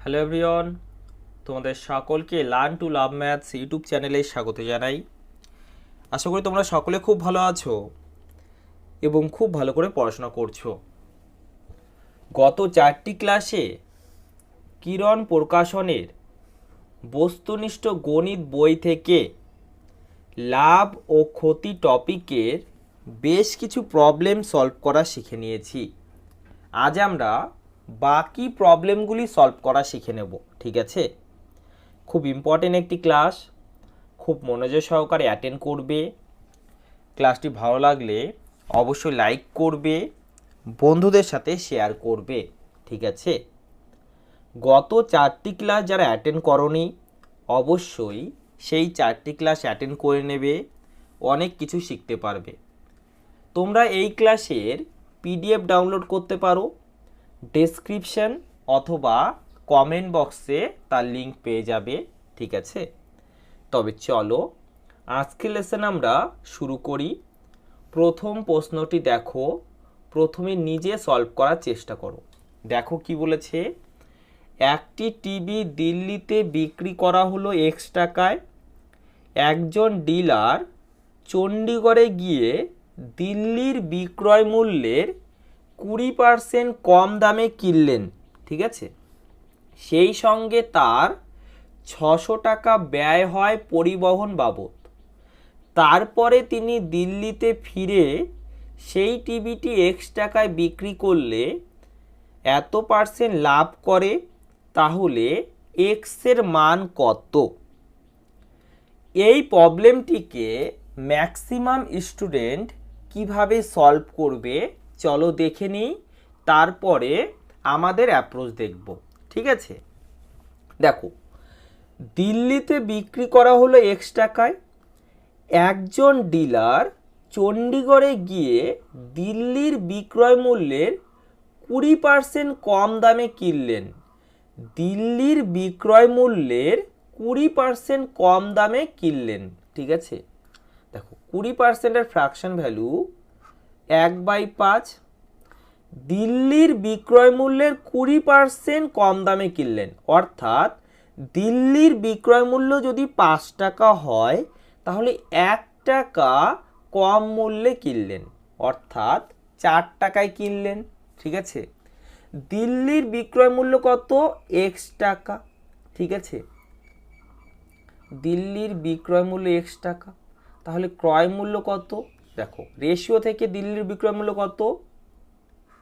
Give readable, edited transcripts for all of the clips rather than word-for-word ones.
Hello everyone, তোমাদের সকলকে learn to love maths YouTube চ্যানেলে স্বাগত জানাই। আশা করি তোমরা সকলে খুব ভালো আছো এবং খুব ভালো করে পড়াশোনা করছো। গত 4টি ক্লাসে কিরণ প্রকাশনের বস্তুনিষ্ঠ গণিত বই থেকে লাভ ও ক্ষতি টপিকের বেশ কিছু প্রবলেম সলভ করা শিখে নিয়েছি। আজ আমরা বাকি প্রবলেমগুলি সলভ করা শিখে নেব, ঠিক আছে? খুব ইম্পর্টেন্ট একটি ক্লাস, খুব মনোযোগ সহকারে অ্যাটেন্ড করবে। ক্লাসটি ভালো লাগলে অবশ্যই লাইক করবে, বন্ধুদের সাথে শেয়ার করবে, ঠিক আছে? গত 4টি ক্লাস যারা অ্যাটেন্ড করনি অবশ্যই সেই 4টি ক্লাস অ্যাটেন্ড করে নেবে, অনেক কিছু শিখতে পারবে। তোমরা এই ক্লাসের পিডিএফ ডাউনলোড করতে পারো, ডেসক্রিপশন অথবা কমেন্ট বক্সে তার লিঙ্ক পেয়ে যাবে, ঠিক আছে? তবে চলো আজকের লেসন আমরা শুরু করি। প্রথম প্রশ্নটি দেখো, প্রথমে নিজে সলভ করার চেষ্টা করো। দেখো কি বলেছে, একটি টিভি দিল্লিতে বিক্রি করা হলো X টাকায়। একজন ডিলার চণ্ডীগড়ে গিয়ে দিল্লির বিক্রয় মূল্যের 20% কম দামে কিনলেন, ঠিক আছে? সেই সঙ্গে তার 600 টাকা ব্যয় হয় পরিবহন বাবদ। তারপরে তিনি দিল্লিতে ফিরে সেই টিভিটি X টাকায় বিক্রি করলে এত % লাভ করে, তাহলে X এর মান কত? এই প্রবলেমটিকে ম্যাক্সিমাম স্টুডেন্ট কিভাবে সলভ করবে চলো দেখে নিই, তারপরে আমাদের অ্যাপ্রোচ দেখব, ঠিক আছে? দেখো, দিল্লিতে বিক্রি করা হলো X টাকায়। একজন ডিলার চণ্ডীগড়ে গিয়ে দিল্লির বিক্রয় মূল্যের 20% কম দামে কিনলেন। দিল্লির বিক্রয় মূল্যের 20% কম দামে কিনলেন, ঠিক আছে? দেখো 20%-এর ফ্র্যাকশন ভ্যালু 1/5। দিল্লির বিক্রয় মূল্যের 20% কম দামে কিনলেন, অর্থাৎ দিল্লির বিক্রয় মূল্য যদি 5 টাকা হয় তাহলে 1 টাকা কম মূল্যে কিনলেন, অর্থাৎ 4 টাকায় কিনলেন, ঠিক আছে? দিল্লির বিক্রয় মূল্য কত? X টাকা, ঠিক আছে? দিল্লির বিক্রয় মূল্য X টাকা, তাহলে ক্রয় মূল্য কত? দেখো রেশিও থেকে দিল্লির বিক্রয় মূল্য কত?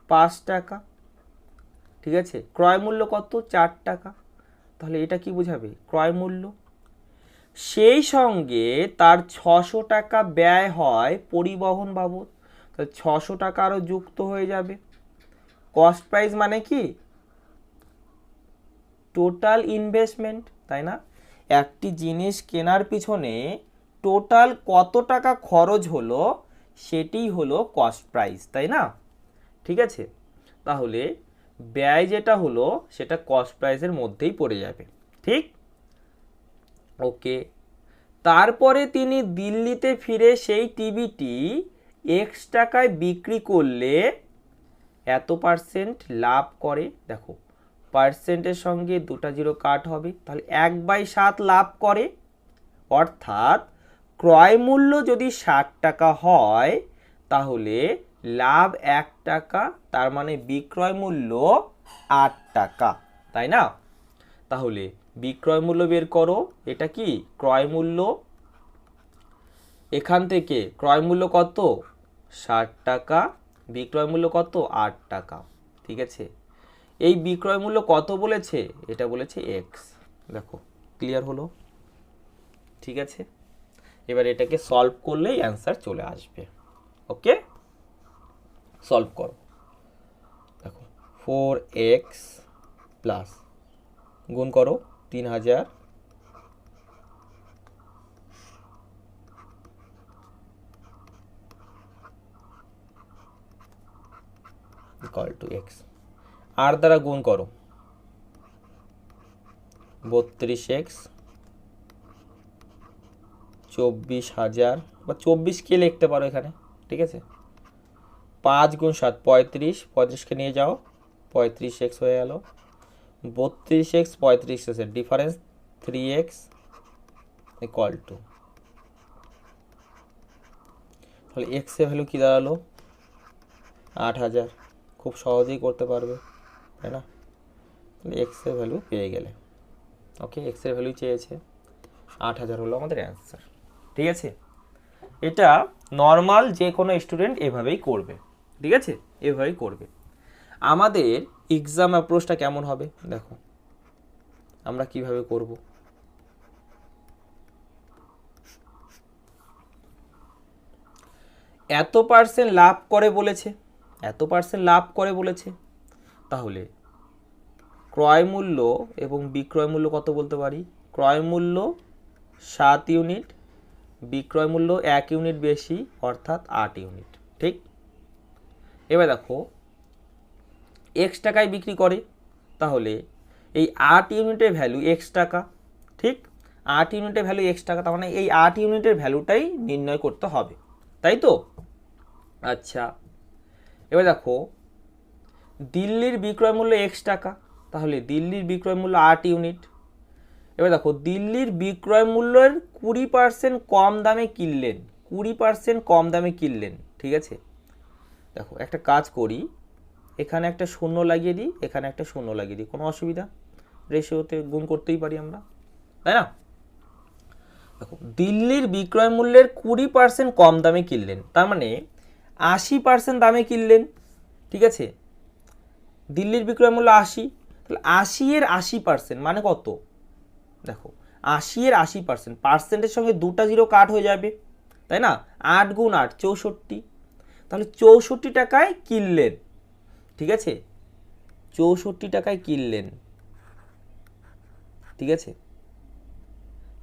5 টাকা, ঠিক আছে? ক্রয় মূল্য কত? 4 টাকা, তাহলে এটা কি বোঝাবে? ক্রয় মূল্য। সেই সঙ্গে তার 600 টাকা ব্যয় হয় পরিবহন বাবদ, তাহলে 600 টাকা আরও যুক্ত হয়ে যাবে। কস্ট প্রাইস মানে কি? টোটাল ইনভেস্টমেন্ট, তাই না? একটি জিনিস কেনার পিছনে টোটাল কত টাকা খরচ হলো সেটাই হলো কস্ট প্রাইস, তাই না? ঠিক আছে, তাহলে ব্যয় যেটা হলো সেটা কস্ট প্রাইসের মধ্যেই পড়ে যাবে, ঠিক? ওকে, তারপরে তিনি দিল্লিতে ফিরে সেই টিভিটি X টাকায় বিক্রি করলে এত % লাভ করে। দেখো পার্সেন্টের সঙ্গে 2টা 0 কাট হবে, তাহলে 1/7 লাভ করে, অর্থাৎ ক্রয় মূল্য যদি 60 টাকা হয় তাহলে লাভ 1 টাকা, তার মানে বিক্রয় মূল্য 8 টাকা, তাই না? তাহলে বিক্রয় মূল্য বের করো, এটা কি ক্রয় মূল্য। এখান থেকে ক্রয় মূল্য কত? 60 টাকা, বিক্রয় মূল্য কত? 8 টাকা, ঠিক আছে? এই বিক্রয় মূল্য কত বলেছে? এটা বলেছে X। দেখো ক্লিয়ার হলো, ঠিক আছে? এবার এটাকে সলভ করলেই অ্যান্সার চলে আসবে। ওকে, সলভ করো। দেখো 4x প্লাস গুণ করো 3000 ইকুয়াল টু x, আর দ্বারা গুণ করো 32x 24,000 বা 24কে লিখতে পারো এখানে, ঠিক আছে? 5 × 7 35, 35কে নিয়ে যাও, 35x হয়ে গেল। 32x 35x এর ডিফারেন্স 3x ইকুয়াল টু, তাহলে এক্স এর ভ্যালু কী দাঁড়ালো 8000, খুব সহজেই করতে পারবে, তাই না? তাহলে এক্স এর ভ্যালু পেয়ে গেলে। ওকে, এক্স এর ভ্যালু চেয়েছে 8000 হলো আমাদের অ্যান্সার। ঠিক আছে, এটা নর্মাল যে কোনো স্টুডেন্ট এভাবেই করবে। ঠিক আছে, এভাবেই করবে। আমাদের এক্সাম অ্যাপ্রোচটা কেমন হবে দেখো, আমরা কিভাবে করব। এত পার্সেন্ট লাভ করে বলেছে, এত পার্সেন্ট লাভ করে বলেছে, তাহলে ক্রয় মূল্য এবং বিক্রয় মূল্য কত বলতে পারি? ক্রয় মূল্য 7 ইউনিট, বিক্রয় মূল্য 1 ইউনিট বেশি অর্থাৎ 8 ইউনিট। ঠিক, এবার দেখো এক্স টাকায় বিক্রি করে, তাহলে এই 8 ইউনিটের ভ্যালু এক্স টাকা। ঠিক, 8 ইউনিটের ভ্যালু এক্স টাকা, তার মানে এই 8 ইউনিটের ভ্যালুটাই নির্ণয় করতে হবে, তাই তো? আচ্ছা, এবার দেখো দিল্লির বিক্রয় মূল্য এক্স টাকা, তাহলে দিল্লির বিক্রয় মূল্য 8 ইউনিট। এবার দেখো দিল্লির বিক্রয় মূল্যের 20% কম দামে কিনলেন, 20% কম দামে কিনলেন। ঠিক আছে, দেখো একটা কাজ করি, এখানে একটা শূন্য লাগিয়ে দিই, এখানে একটা শূন্য লাগিয়ে দিই, কোনো অসুবিধা, রেশিওতে গুণ করতেই পারি আমরা, তাই না? দেখো দিল্লির বিক্রয় মূল্যের 20% কম দামে কিনলেন, তার মানে 80% দামে কিনলেন। ঠিক আছে, দিল্লির বিক্রয় মূল্য 80, তাহলে 80 এর 80% মানে কত? দেখো 80 এর 80%, পার্সেন্টের সঙ্গে দুটা জিরো কাট হয়ে যাবে, তাই না? 8 গুণ 8 64, তাহলে 64 টাকায় কিনলেন। ঠিক আছে, 64 টাকায় কিনলেন। ঠিক আছে,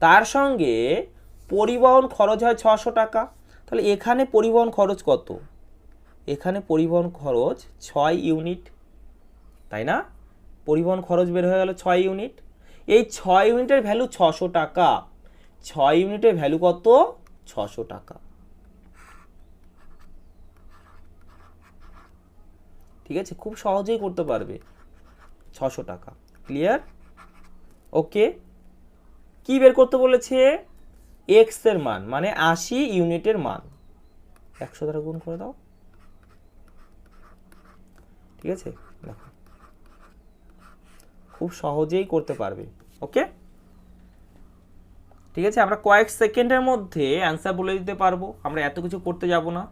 তার সঙ্গে পরিবহন খরচ হয় 600 টাকা, তাহলে এখানে পরিবহন খরচ কত? এখানে পরিবহন খরচ 6 ইউনিট, তাই না? পরিবহন খরচ বের হয়ে গেল 6 ইউনিট। এই 6 ইউনিটের ভ্যালু 600 টাকা, 6 ইউনিটের ভ্যালু কত? 600 টাকা। ঠিক আছে, খুব সহজেই করতে পারবে, 600 টাকা। ক্লিয়ার? ওকে, কি বের করতে বলেছে? এক্স এর মান, মানে 80 ইউনিটের মান 100 দ্বারা গুণ করে দাও। ঠিক আছে, দেখো খুব সহজেই করতে পারবে। ওকে, ঠিক আছে, আমরা কয়েক সেকেন্ডের মধ্যে অ্যান্সার বলে দিতে পারবো, আমরা এত কিছু করতে যাব না।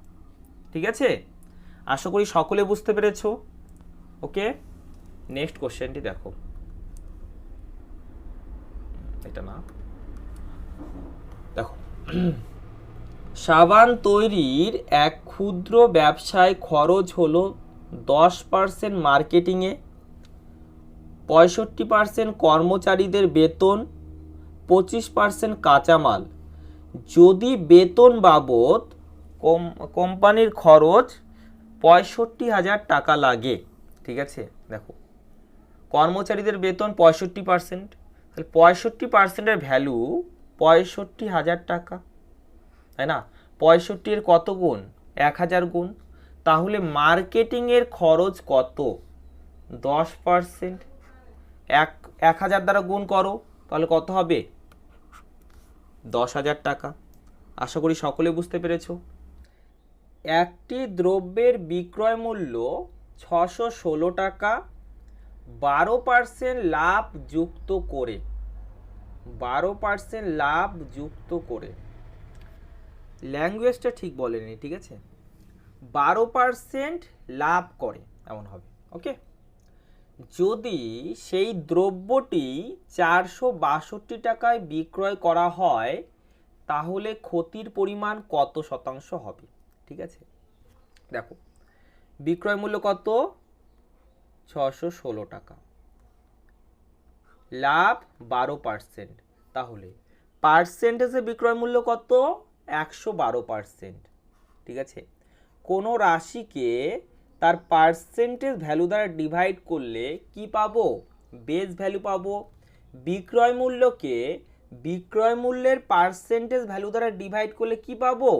ঠিক আছে, আশা করি সকলে বুঝতে পেরেছো। ওকে, নেক্সট কোশ্চেনটি দেখো, এটা না, দেখো সাবান তৈরির এক ক্ষুদ্র ব্যবসায় খরচ হলো 10% মার্কেটিংয়ে, 65% কর্মচারীদের বেতন, 25% কাঁচামাল। যদি বেতন বাবদ কোম্পানির খরচ 65,000 টাকা লাগে। ঠিক আছে, দেখো কর্মচারীদের বেতন 65%, তাহলে 65%-এর ভ্যালু 65,000 টাকা, তাই না? 65 কত গুণ? 1000 গুণ। তাহলে মার্কেটিংয়ের খরচ কত? 10%, 1000 দ্বারা গুণ করো, তাহলে কত হবে? 10,000 টাকা। আশা করি সকলে বুঝতে পেরেছো। একটি দ্রব্যের বিক্রয় মূল্য 616 টাকা, 12% লাভ যুক্ত করে, 12% লাভ যুক্ত করে, ল্যাঙ্গুয়েজটা ঠিক বলেনি। ঠিক আছে, 12% লাভ করে এমন হবে। ওকে, যদি সেই দ্রব্যটি 462 টাকায় বিক্রয় করা হয়, তাহলে ক্ষতির পরিমাণ কত শতাংশ হবে? ঠিক আছে, দেখো বিক্রয় মূল্য কত? 616 টাকা, লাভ 12%, তাহলে পার্সেন্টেজে বিক্রয় মূল্য কত? 112%। ঠিক আছে, কোনো রাশিকে তার পার্সেন্টেজ ভ্যালু দ্বারা ডিভাইড করলে কি পাবো? বেস ভ্যালু পাবো। বিক্রয় মূল্যকে বিক্রয় মূল্যের পার্সেন্টেজ ভ্যালু দ্বারা ডিভাইড করলে কি পাবো?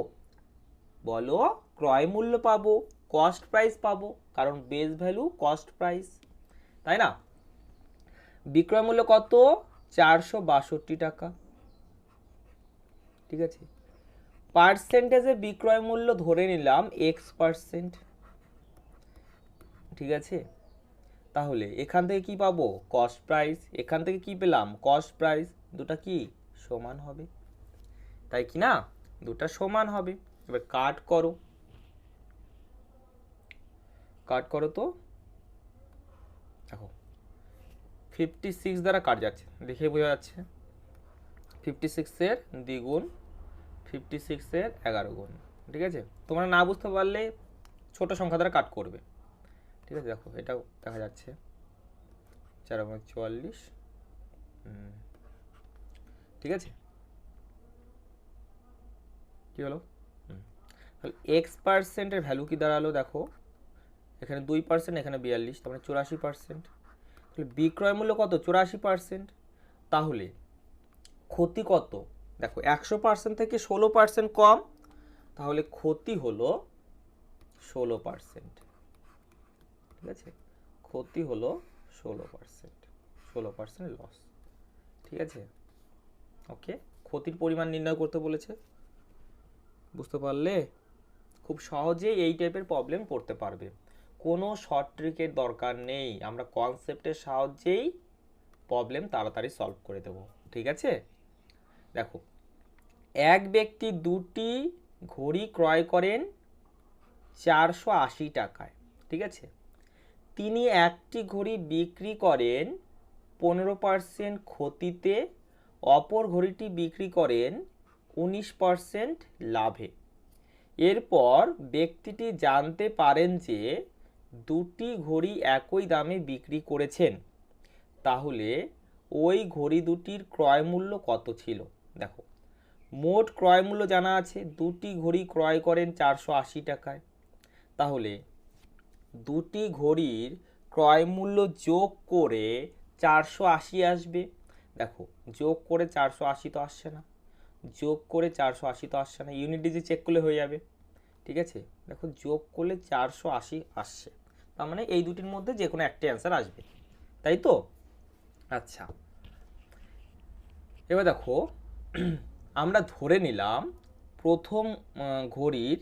বলো, ক্রয় মূল্য পাবো, কস্ট প্রাইস পাবো, কারণ বেস ভ্যালু কস্ট প্রাইস, তাই না? বিক্রয় মূল্য কত? 462 টাকা। ঠিক আছে, পার্সেন্টেজে বিক্রয় মূল্য ধরে নিলাম X%। ঠিক আছে, তাহলে এখান থেকে কি পাবো? Cost price. এখান থেকে কি পেলাম? Cost price. দুটা কি সমান হবে, তাই কি না? দুটা সমান হবে। এবার কাট করো, কাট করো তো। দেখো 56 দ্বারা কাট যাচ্ছে, দেখে বোঝা যাচ্ছে। 56-এর দ্বিগুণ 56-এর 11 গুণ। ঠিক আছে, তোমরা না বুঝতে পারলে ছোট সংখ্যা দ্বারা কাট করবে। ঠিক আছে, দেখো এটাও দেখা যাচ্ছে 4×44। ঠিক আছে, কি হলো? তাহলে X%-এর ভ্যালু কি দাঁড়ালো? দেখো এখানে 2%, এখানে 42, তার মানে 84%। তাহলে বিক্রয় মূল্য কত? 84%। তাহলে ক্ষতি কত? দেখো 100% থেকে 16% কম, তাহলে ক্ষতি হলো 16%। ঠিক আছে, ক্ষতি হলো 16%, 16% লস। ঠিক আছে, ওকে। ক্ষতির পরিমাণ নির্ণয় করতে বলেছে, বুঝতে পারলে? খুব সহজেই এই টাইপের প্রবলেম করতে পারবে, কোনো শর্ট ট্রিকের দরকার নেই, আমরা কনসেপ্টের সাহায্যেই প্রবলেম তাড়াতাড়ি সলভ করে দেব। ঠিক আছে, দেখো এক ব্যক্তি দুটি ঘড়ি ক্রয় করেন 480 টাকায়। ঠিক আছে, তিনি একটি ঘড়ি বিক্রি করেন 15% ক্ষতিতে, অপর ঘড়িটি বিক্রি করেন 19% লাভে। এরপর ব্যক্তিটি জানতে পারেন যে দুটি ঘড়ি একই দামে বিক্রি করেছেন, তাহলে ওই ঘড়ি দুটির ক্রয় মূল্য কত ছিল? দেখো মোট ক্রয় মূল্য জানা আছে, দুটি ঘড়ি ক্রয় করেন 480 টাকায়, তাহলে দুটি ঘড়ির ক্রয় মূল্য যোগ করে 480 আসবে। দেখো যোগ করে 480 তো আসছে না, যোগ করে 480 তো আসছে না, ইউনিট ডিজিট চেক করলে হয়ে যাবে। ঠিক আছে, দেখো যোগ করলে 480 আসছে, তার মানে এই দুটির মধ্যে যে কোনো একটা অ্যান্সার আসবে, তাই তো? আচ্ছা, এবার দেখো আমরা ধরে নিলাম প্রথম ঘড়ির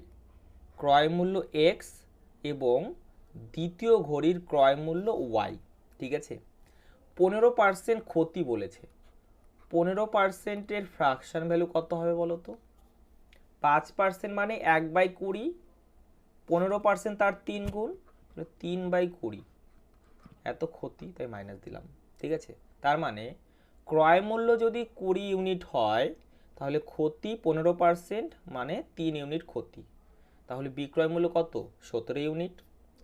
ক্রয় মূল্য এক্স এবং দ্বিতীয় ঘড়ির ক্রয় মূল্য ওয়াই। ঠিক আছে, 15% ক্ষতি বলেছে, 15%-এর ফ্র্যাকশন ভ্যালু কত হবে বলো তো? 5% মানে 1/20, 15% তার 3 গুণ, 3/20। এত ক্ষতি, তাই মাইনাস দিলাম। ঠিক আছে, তার মানে ক্রয় মূল্য যদি 20 ইউনিট হয়, তাহলে ক্ষতি 15% মানে 3 ইউনিট ক্ষতি, তাহলে বিক্রয় মূল্য কত? 17 ইউনিট।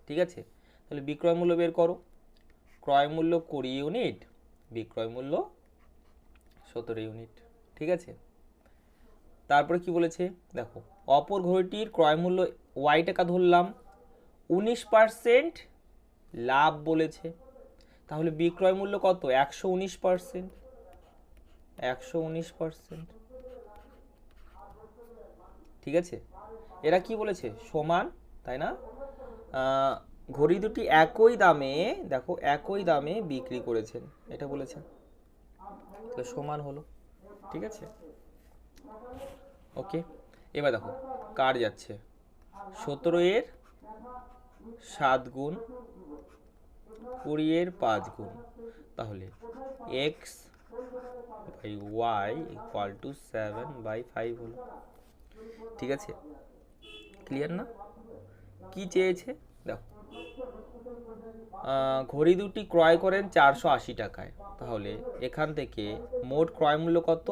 ঠিক আছে, তাহলে বিক্রয় মূল্য বের করো। ক্রয় মূল্য 20 ইউনিট, বিক্রয় মূল্য 17 ইউনিট। ঠিক আছে, তারপরে কি বলেছে? দেখো অপর ঘড়িটির ক্রয় মূল্য ওয়াই টাকা ধরলাম, 19% লাভ বলেছে, তাহলে বিক্রয় মূল্য কত? 119%, 119%। ঠিক আছে, এরা কি বলেছে? সমান, তাই না? ঘড়ি দুটি একই দামে, দেখো একই দামে বিক্রি করেছেন, এটা বলেছে, তো সমান হলো। ঠিক আছে, ওকে। এবার দেখো কার যাচ্ছে, 17-এর 7 গুণ, 20-এর 5 গুণ, তাহলে x by y equal to 7/5 হলো। ঠিক আছে, ক্লিয়ার না? কি চেয়েছে? দেখো ঘড়ি দুটি ক্রয় করেন 480 টাকায়, তাহলে এখান থেকে মোট ক্রয় মূল্য কত?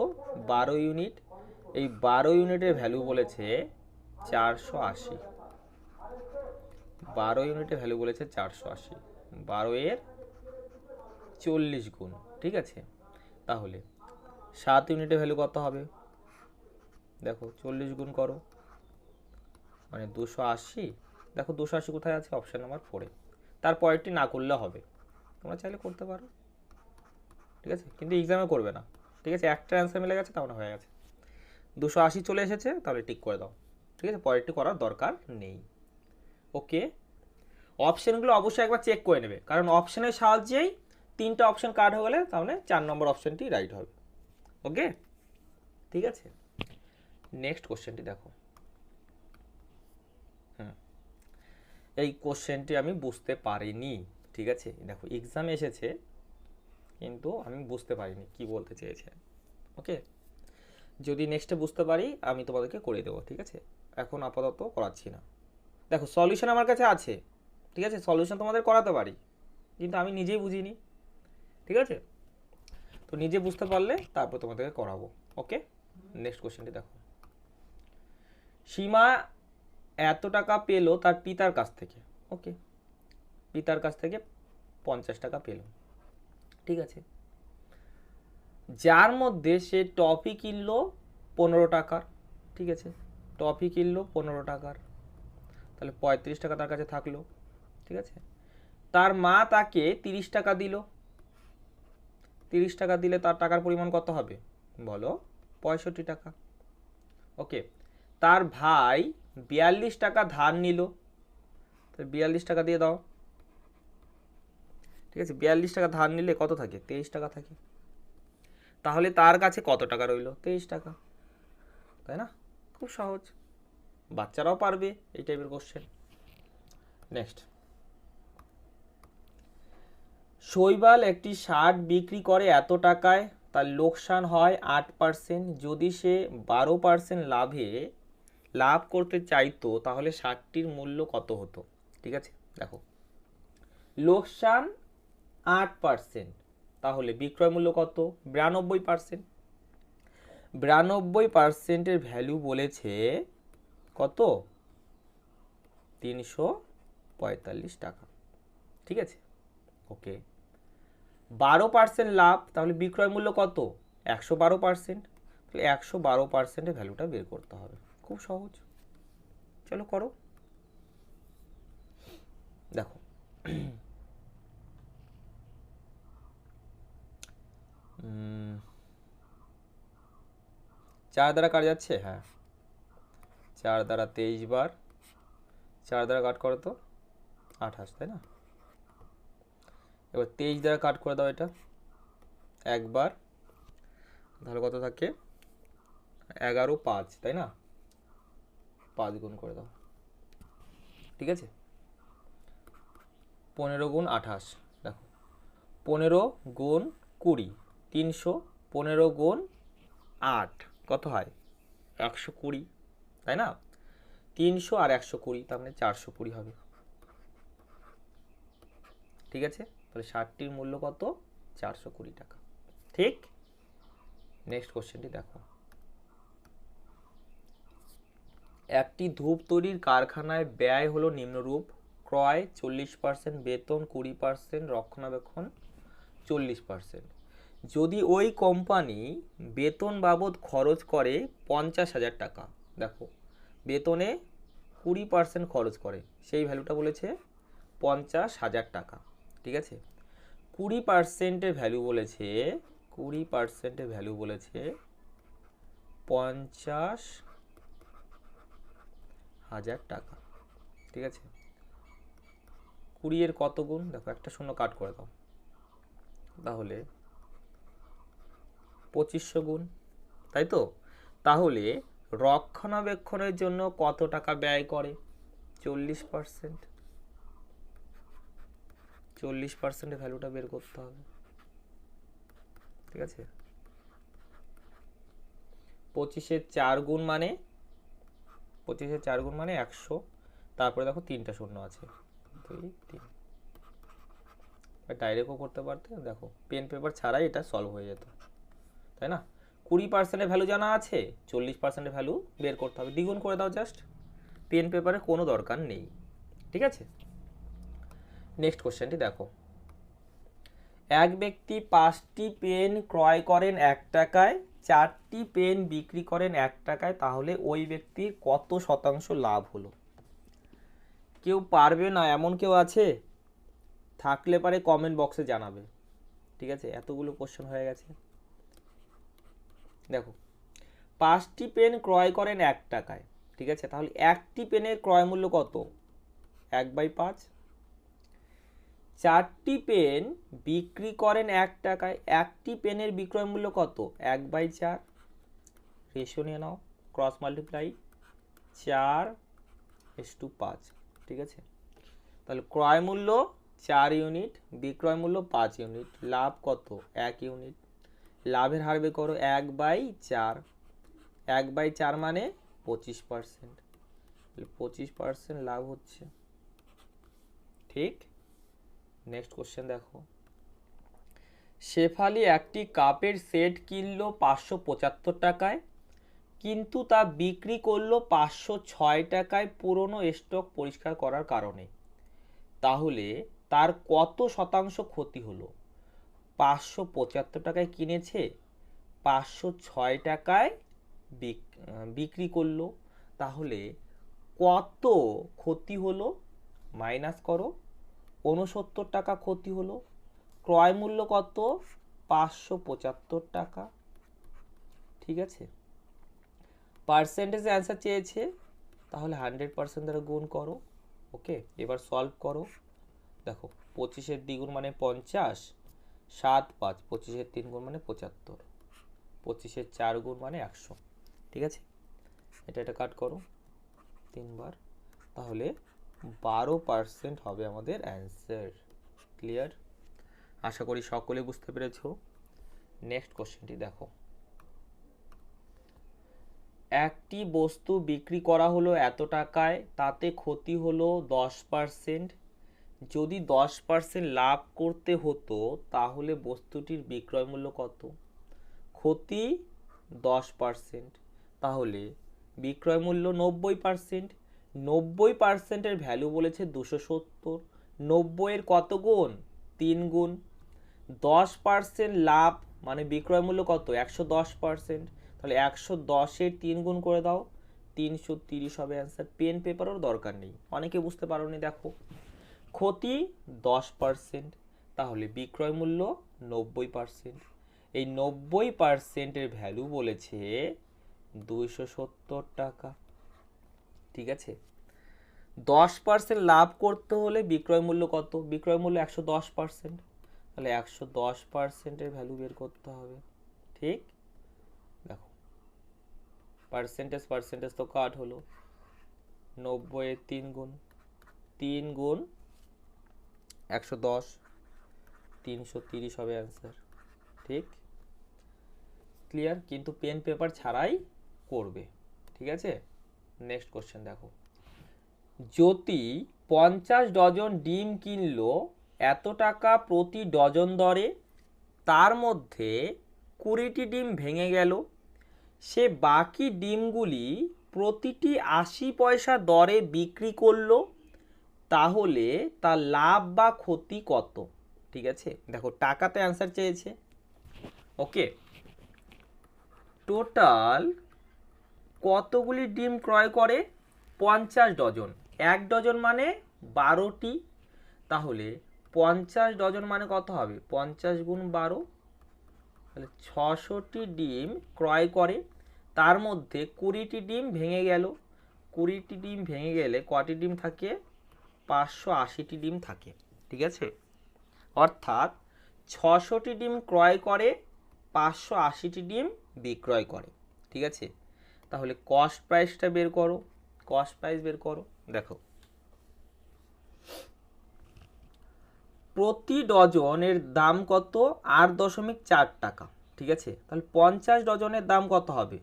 12 ইউনিট, এই 12 ইউনিটের ভ্যালু বলেছে 480, 12 ইউনিটের ভ্যালু বলেছে 480, 12-এর 40 গুণ। ঠিক আছে, তাহলে 7 ইউনিটের ভ্যালু কত হবে? দেখো 40 গুণ করো, মানে 280। দেখো 280 কোথায় আছে? Option number 4-এ। তারপরেরটি না করলে হবে, তোমরা চাইলে করতে পারো। ঠিক আছে, কিন্তু এক্সামে করবে না। ঠিক আছে, একটা অ্যান্সার মিলে গেছে, তাহলে হয়ে গেছে। 280 চলে এসেছে, তাহলে টিক করে দাও। ঠিক আছে, পরেরটি করার দরকার নেই। ওকে, অপশানগুলো অবশ্যই একবার চেক করে নেবে, কারণ অপশানের সাহায্যেই তিনটা অপশন কাট হয়ে গেলে তাহলে 4 নম্বর অপশনটি রাইট হবে। ওকে, ঠিক আছে। নেক্সট কোশ্চেনটি দেখো। এই কোশ্চেনটি আমি বুঝতে পারিনি, ঠিক আছে। দেখো এক্সামে এসেছে কিন্তু আমি বুঝতে পারিনি কি বলতে চেয়েছে। ওকে, যদি নেক্সটে বুঝতে পারি আমি তোমাদেরকে করে দেবো, ঠিক আছে। এখন আপাতত করাচ্ছি না। দেখো সলিউশন আমার কাছে আছে, ঠিক আছে, সলিউশন তোমাদের করাতে পারি, কিন্তু আমি নিজেই বুঝিনি, ঠিক আছে। তো নিজে বুঝতে পারলে তারপর তোমাদেরকে করাবো। ওকে, নেক্সট কোশ্চেনটি দেখো। সীমা এত টাকা পেলো তার পিতার কাছ থেকে। ওকে, পিতার কাছ থেকে 50 টাকা পেল, ঠিক আছে। যার মধ্যে সে টফি কিনলো 15 টাকার, ঠিক আছে। টফি কিনলো 15 টাকার, তাহলে 35 টাকা তার কাছে থাকলো, ঠিক আছে। তার মা তাকে 30 টাকা দিল। 30 টাকা দিলে তার টাকার পরিমাণ কত হবে বলো? 65 টাকা। ওকে, তার ভাই 42 টাকা ধার নিল, তাহলে 42 টাকা দিয়ে দাও, ঠিক আছে। 42 টাকা ধার নিলে কত থাকে? 23 টাকা থাকে। তাহলে তার কাছে কত টাকা রইল? 23 টাকা, তাই না? খুব সহজ, বাচ্চারাও পারবে এই টাইপের কোশ্চেন। নেক্সট, শৈবাল একটি শার্ট বিক্রি করে এত টাকায়, তার লোকসান হয় 8%। যদি সে 12% লাভ করতে চাইতো তাহলে শার্টটির মূল্য কত হতো? ঠিক আছে, দেখো লোকসান 8%, তাহলে বিক্রয় মূল্য কত? 92%। 92%-এর ভ্যালু বলেছে কত? 345 টাকা, ঠিক আছে। ওকে, 12% লাভ, তাহলে বিক্রয় মূল্য কত? 112%। তাহলে 112%-এর ভ্যালুটা বের করতে হবে, খুব সহজ। চলো করো। দেখো চার দ্বারা কাট যাচ্ছে, হ্যাঁ 4 দ্বারা 23 বার, 4 দ্বারা কাট করো তো 28, তাই না? এবার 23 দ্বারা কাট করে দাও এটা একবার, তাহলে কত থাকে? 11 5, তাই না? 5 গুণ করে দাও, ঠিক আছে। 15 গুণ 28, দেখো 15 গুণ 20 300, 15 গুণ 8 কত হয়? 120, তাই না? 300 আর 120, তার মানে 420 হবে, ঠিক আছে। তাহলে শার্টটির মূল্য কত? 420 টাকা, ঠিক। নেক্সট কোশ্চেনটি দেখো। একটি ধূপ তৈরির কারখানায় ব্যয় হলো নিম্নরূপ: ক্রয় 40%, বেতন 20%, রক্ষণাবেক্ষণ 40%। যদি ওই কোম্পানি বেতন বাবদ খরচ করে 50,000 টাকা, দেখো বেতনে 20% খরচ করে, সেই ভ্যালুটা বলেছে 50,000 টাকা, ঠিক আছে। 20%-এর ভ্যালু বলেছে 20%-এর ভ্যালু বলেছে 50,000 টাকা, ঠিক আছে। 20-এর কত গুণ? দেখো একটা শূন্য কাট করে দাও, তাহলে 2500 গুণ, তাই তো। তাহলে রক্ষণাবেক্ষণের জন্য কত টাকা ব্যয় করে? 40%। 40%-এর ভ্যালুটা বের করতে হবে, ঠিক আছে। 25-এর 4 গুণ মানে 25-এর 4 গুণ মানে 100, তারপরে দেখো 3টা শূন্য আছে, 2 3। ডাইরেক্টও করতে পারতে, দেখো পেন পেপার ছাড়াই এটা সলভ হয়ে যেত, তাই না? 20%-এর ভ্যালু জানা আছে, 40%-এর ভ্যালু বের করতে হবে, দ্বিগুণ করে দাও জাস্ট, পেন পেপারের কোনো দরকার নেই, ঠিক আছে। নেক্সট কোশ্চেনটি দেখো। এক ব্যক্তি 5টি পেন ক্রয় করেন 1 টাকায়, 4টি পেন বিক্রি করেন 1 টাকায়, তাহলে ওই ব্যক্তির কত শতাংশ লাভ হলো? কেউ পারবে না এমন কেউ আছে? থাকলে পারে কমেন্ট বক্সে জানাবে, ঠিক আছে। এতগুলো কোশ্চেন হয়ে গেছে। দেখো 5টি পেন ক্রয় করেন 1 টাকায়, ঠিক আছে। তাহলে একটি পেনের ক্রয় মূল্য কত? 1/5। 4টি পেন বিক্রি করেন 1 টাকায়, একটি পেনের বিক্রয় মূল্য কত? 1/4, রেশিও নিয়ে নাও, ক্রস মাল্টিপ্লাই, 4:5, ঠিক আছে। তাহলে ক্রয় মূল্য 4 ইউনিট, বিক্রয় মূল্য 5 ইউনিট, লাভ কত? 1 ইউনিট। লাভের হার বের করো, 1/4, 1/4 মানে 25%, 25% লাভ হচ্ছে, ঠিক। নেক্সট কোশ্চেন দেখো, শেফালি একটি কাপের সেট কিনলো 575 টাকায়, কিন্তু তা বিক্রি করলো 506 টাকায় পুরনো স্টক পরিষ্কার করার কারণে। তাহলে তার কত শতাংশ ক্ষতি হলো? 575 টাকায় কিনেছে, 506 টাকায় বিক্রি করলো, তাহলে কত ক্ষতি হলো? মাইনাস করো, 69 টাকা ক্ষতি হলো। ক্রয় মূল্য কত? 575 টাকা, ঠিক আছে। পার্সেন্টেজে অ্যান্সার চেয়েছে, তাহলে 100% দ্বারা গুণ করো। ওকে, এবার সলভ করো। দেখো 25-এর দ্বিগুণ মানে 50, 7 5, 25-এর 3 গুণ মানে 75, 25-এর 4 গুণ মানে 100, ঠিক আছে। এটা কাট করো 3 বার, তাহলে 12% হবে আমাদের অ্যান্সার। ক্লিয়ার? আশা করি সকলে বুঝতে পেরেছো। নেক্সট কোশ্চেনটি দেখো, একটি বস্তু বিক্রি করা হলো এত টাকায়, তাতে ক্ষতি হলো 10%। যদি 10% লাভ করতে হতো তাহলে বস্তুটির বিক্রয় মূল্য কত? ক্ষতি 10%, তাহলে বিক্রয় মূল্য 90%। 90%-এর ভ্যালু বলেছে 270, 90-এর কত গুণ? 3 গুণ। 10% লাভ মানে বিক্রয় মূল্য কত? 110%, তাহলে 110-এর 3 গুণ করে দাও, 330 হবে অ্যান্সার। পেন পেপারও দরকার নেই, অনেকে বুঝতে পারোনি। দেখো ক্ষতি 10%, তাহলে বিক্রয় মূল্য 90%। এই 90%-এর ভ্যালু বলেছে 270 টাকা, ঠিক আছে। 10% লাভ করতে হলে বিক্রয় মূল্য কত? বিক্রয় মূল্য 110%, তাহলে 110%-এর ভ্যালু বের করতে হবে, ঠিক। দেখো পার্সেন্টেজ তো কাট হলো, 90-এর 3 গুণ, 3 গুণ 110, 330 হবে অ্যান্সার, ঠিক। ক্লিয়ার? কিন্তু পেন পেপার ছাড়াই করবে, ঠিক আছে। নেক্সট কোশ্চেন দেখো, জ্যোতি 50 ডজন ডিম কিনলো এত টাকা প্রতি ডজন দরে, তার মধ্যে 20টি ডিম ভেঙে গেল, সে বাকি ডিমগুলি প্রতিটি 80 পয়সা দরে বিক্রি করলো, তাহলে তার লাভ বা ক্ষতি কত? ঠিক আছে, দেখো টাকাতে অ্যান্সার চেয়েছে। ওকে, টোটাল কতগুলি ডিম ক্রয় করে? 50 ডজন, 1 ডজন মানে 12টি, তাহলে 50 ডজন মানে কত হবে? 50 গুণ 12, তাহলে 600টি ডিম ক্রয় করে, তার মধ্যে 20টি ডিম ভেঙে গেল। 20টি ডিম ভেঙে গেলে কটি ডিম থাকে? 580টি ডিম থাকে, ঠিক আছে। অর্থাৎ 600টি ডিম ক্রয় করে, 580টি ডিম বিক্রয় করে, ঠিক আছে। তাহলে কস্ট প্রাইসটা বের করো, কস্ট প্রাইস বের করো। দেখো প্রতি ডজনের দাম কত? 8.4 টাকা, ঠিক আছে। তাহলে 50 ডজনের দাম কত হবে?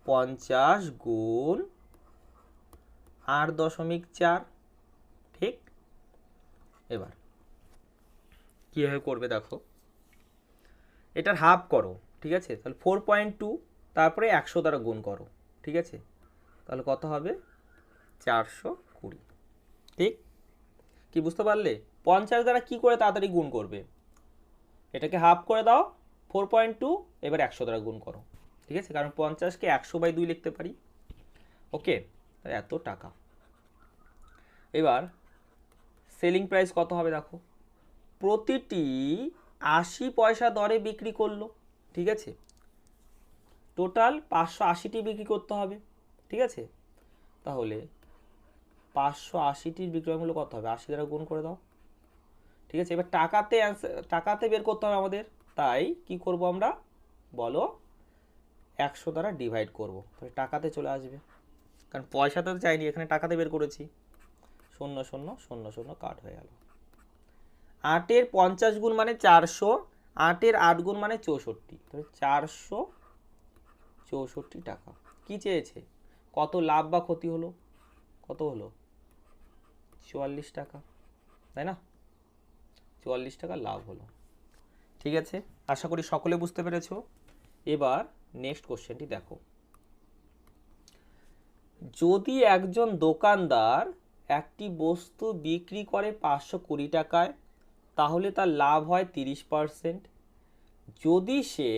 50 গুণ 8.4, ঠিক। এবার কীভাবে করবে দেখো, এটার হাফ করো, ঠিক আছে। তাহলে 4.2, তারপরে 100 দ্বারা গুণ করো, ঠিক আছে। তাহলে কত হবে? 420, ঠিক। কি বুঝতে পারলে? 50 দ্বারা কি করে তাড়াতাড়ি গুণ করবে? এটাকে হাফ করে দাও, 4.2, এবার 100 দ্বারা গুণ করো, ঠিক আছে। কারণ 50-কে 100/2 লিখতে পারি। ওকে, তাহলে এত টাকা। এবার সেলিং প্রাইস কত হবে দেখো, প্রতিটি 80 পয়সা দরে বিক্রি করলো, ঠিক আছে। টোটাল 580টি বিক্রি করতে হবে, ঠিক আছে। তাহলে 580টির বিক্রয় মূল্য কত হবে? 80 দ্বারা গুণ করে দাও, ঠিক আছে, এবার টাকাতে বের করতে হবে আমাদের, তাই কি করব আমরা বলো, 100 দ্বারা ডিভাইড করব, তাহলে টাকাতে চলে আসবে, কারণ পয়সাতে তো চাইনি, এখানে টাকাতে বের করেছি। 0 0 0 0 কাট হয়ে গেল। 8-এর 50 গুণ মানে 400, 8-এর 8 গুণ মানে 64, তাহলে 464 টাকা। কি চেয়েছে, কত লাভ বা ক্ষতি হলো, কত হলো 44 টাকা, তাই না? 44 টাকা লাভ হলো। ঠিক আছে, আশা করি সকলে বুঝতে পেরেছো। এবার নেক্সট কোশ্চেনটি দেখো, যদি একজন দোকানদার একটি বস্তু বিক্রি করে 520 টাকায়, তাহলে তার লাভ হয় 30%। যদি সে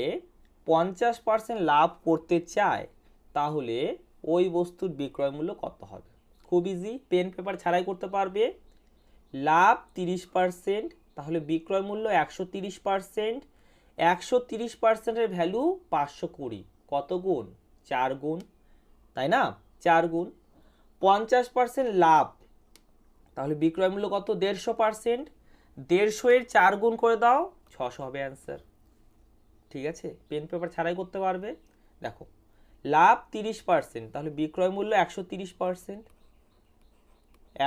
50% লাভ করতে চায়, তাহলে ওই বস্তুর বিক্রয় মূল্য কত হবে? খুব ইজি, পেন পেপার ছাড়াই করতে পারবে। লাভ 30%, তাহলে বিক্রয় মূল্য 130%। 130%-এর ভ্যালু 520, কত গুণ? 4 গুণ, তাই না? 4 গুণ। 50% লাভ, তাহলে বিক্রয় মূল্য কত? 150%। 150-এর 4 গুণ করে দাও, 600 হবে অ্যান্সার। ঠিক আছে, পেন পেপার ছাড়াই করতে পারবে। দেখো, লাভ 30%, তাহলে বিক্রয় মূল্য 130%।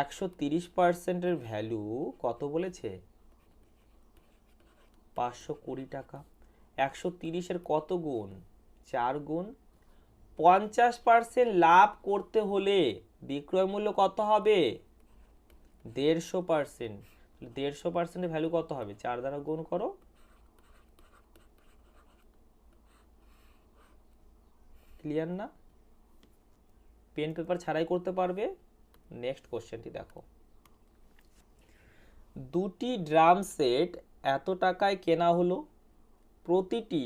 130%-এর ভ্যালু কত বলেছে? 520 টাকা। 130-এর কত গুণ? 4 গুণ। 50% লাভ করতে হলে বিক্রয় মূল্য কত হবে? 150%। 150%-এর ভ্যালু কত হবে? 4 দ্বারা গুণ করো। ক্লিয়ার না? পেন পেপার ছাড়াই করতে পারবে। নেক্সট কোশ্চেনটি দেখো, দুটি ড্রাম সেট এত টাকায় কেনা হলো, প্রতিটি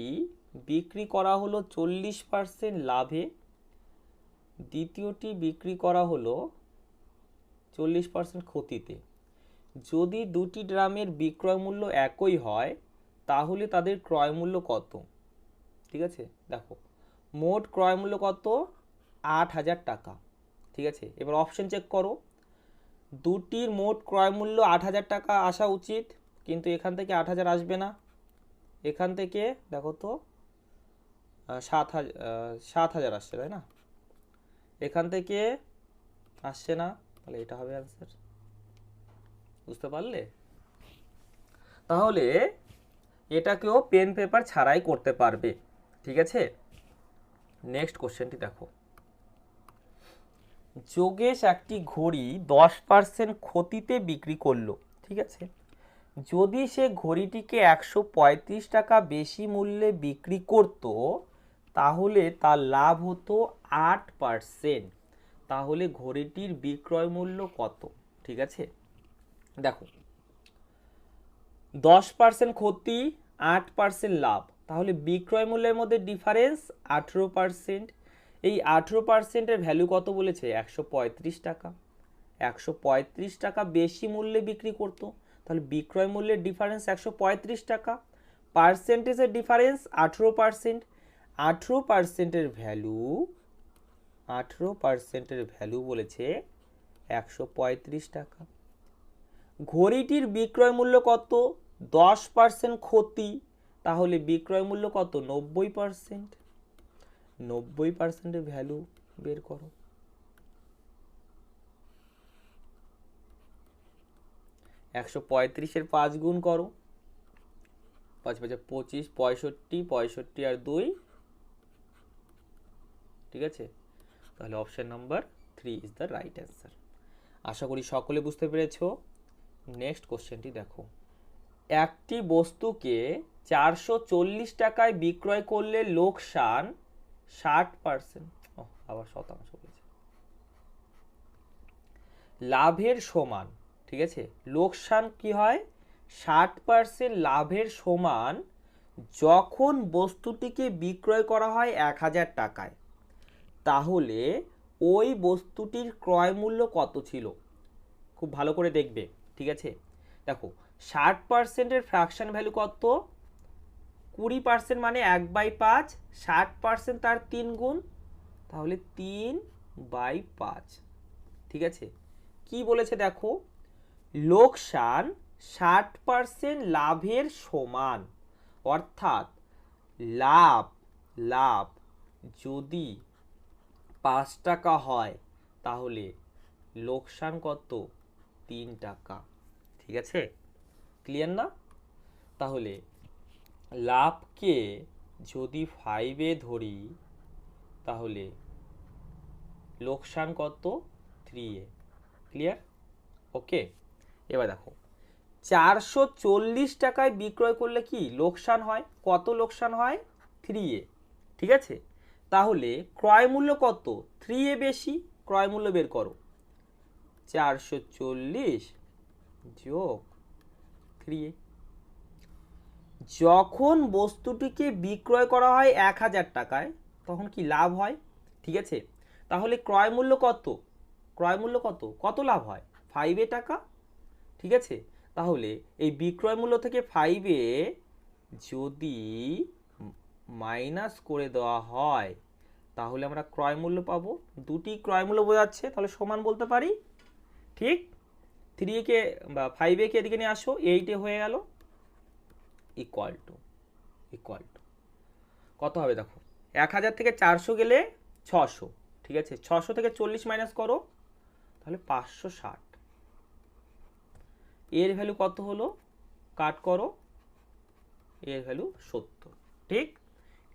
বিক্রি করা হলো 40% লাভে, দ্বিতীয়টি বিক্রি করা হলো 40% ক্ষতিতে। যদি দুটি ড্রামের বিক্রয় মূল্য একই হয়, তাহলে তাদের ক্রয় মূল্য কত? ঠিক আছে, দেখো মোট ক্রয় মূল্য কত? 8000 টাকা। ঠিক আছে, এবার অপশন চেক করো। দুটির মোট ক্রয় মূল্য 8000 টাকা আসা উচিত, কিন্তু এখান থেকে 8000 আসবে না, এখান থেকে দেখো তো 7000 আসছে, তাই না? এখান থেকে আসছে না, তাহলে এটা হবে অ্যান্সার। বুঝতে পারলে? তাহলে এটাকেও পেন পেপার ছাড়াই করতে পারবে। ঠিক আছে, নেক্সট কোশ্চেনটি দেখো, যোগেশ একটি ঘড়ি 10% ক্ষতিতে বিক্রি করলো। ঠিক আছে, যদি সে ঘড়িটিকে 135 টাকা বেশি মূল্যে বিক্রি করত, তাহলে তার লাভ হতো 8%। তাহলে ঘড়িটির বিক্রয় মূল্য কত? ঠিক আছে, দেখো 10% ক্ষতি, 8% লাভ, তাহলে বিক্রয় মূল্যের মধ্যে ডিফারেন্স 18%। এই 18%-এর ভ্যালু কত বলেছে? 135 টাকা। 135 টাকা বেশি মূল্যে বিক্রি করতো, তাহলে বিক্রয় মূল্যের ডিফারেন্স 135 টাকা। পার্সেন্টেজের ডিফারেন্স 18%। 18%-এর ভ্যালু 18%-এর ভ্যালু বলেছে 135 টাকা। ঘড়িটির বিক্রয় মূল্য কত? 10% ক্ষতি, তাহলে বিক্রয় মূল্য কত? 90%। 90%-এর ভ্যালু বের করো। 135-এর 5 গুণ করো, 5 5 25, 65, 65 আর 2, ঠিক আছে? তাহলে option number 3 is the right answer. আশা করি সকলে বুঝতে পেরেছো। নেক্সট কোশ্চেনটি দেখো, একটি বস্তুকে 440 টাকায় বিক্রয় করলে লোকসান 60%, আবার শতাংশ বলেছে, লাভের সমান। ঠিক আছে, লোকসান কি হয়? 60% লাভের সমান যখন বস্তুটিকে বিক্রয় করা হয় 1000 টাকায়, তাহলে ওই বস্তুটির ক্রয় মূল্য কত ছিল? খুব ভালো করে দেখবে। ঠিক আছে, দেখো 60%-এর ফ্র্যাকশন ভ্যালু কত? 20% মানে 1/5, 60% তার 3 গুণ, তাহলে 3/5। ঠিক আছে, কি বলেছে দেখো, লোকসান 60% লাভের সমান, অর্থাৎ লাভ লাভ যদি 5 টাকা হয় তাহলে লোকসান কত? 3 টাকা। ঠিক আছে, ক্লিয়ার না? তাহলে লাভকে যদি 5-এ ধরি তাহলে লোকসান কত? 3-এ। ক্লিয়ার? ওকে, এবার দেখো 440 টাকায় বিক্রয় করলে কি লোকসান হয়? কত লোকসান হয়? 3-এ। ঠিক আছে, তাহলে ক্রয় মূল্য কত? 3-এ বেশি, ক্রয় মূল্য বের করো। 440 যোগ 3-এ। যখন বস্তুটিকে বিক্রয় করা হয় 1000 টাকায় তখন কি লাভ হয়? ঠিক আছে, তাহলে ক্রয় মূল্য কত? ক্রয় মূল্য কত? কত লাভ হয়? 5 টাকা। ঠিক আছে, তাহলে এই বিক্রয় মূল্য থেকে 5-এ যদি মাইনাস করে দেওয়া হয় তাহলে আমরা ক্রয় মূল্য পাবো। দুটি ক্রয় মূল্য বোঝাচ্ছে, তাহলে সমান বলতে পারি। ঠিক, 3-কে বা 5-কে এদিকে নিয়ে আসো, 8-এ হয়ে গেল, ইকুয়াল টু কত হবে দেখো, 1000 থেকে 400 গেলে 600। ঠিক আছে, 600 থেকে 40 মাইনাস করো তাহলে 560। এর ভ্যালু কত হলো? কাট করো, এর ভ্যালু 70। ঠিক,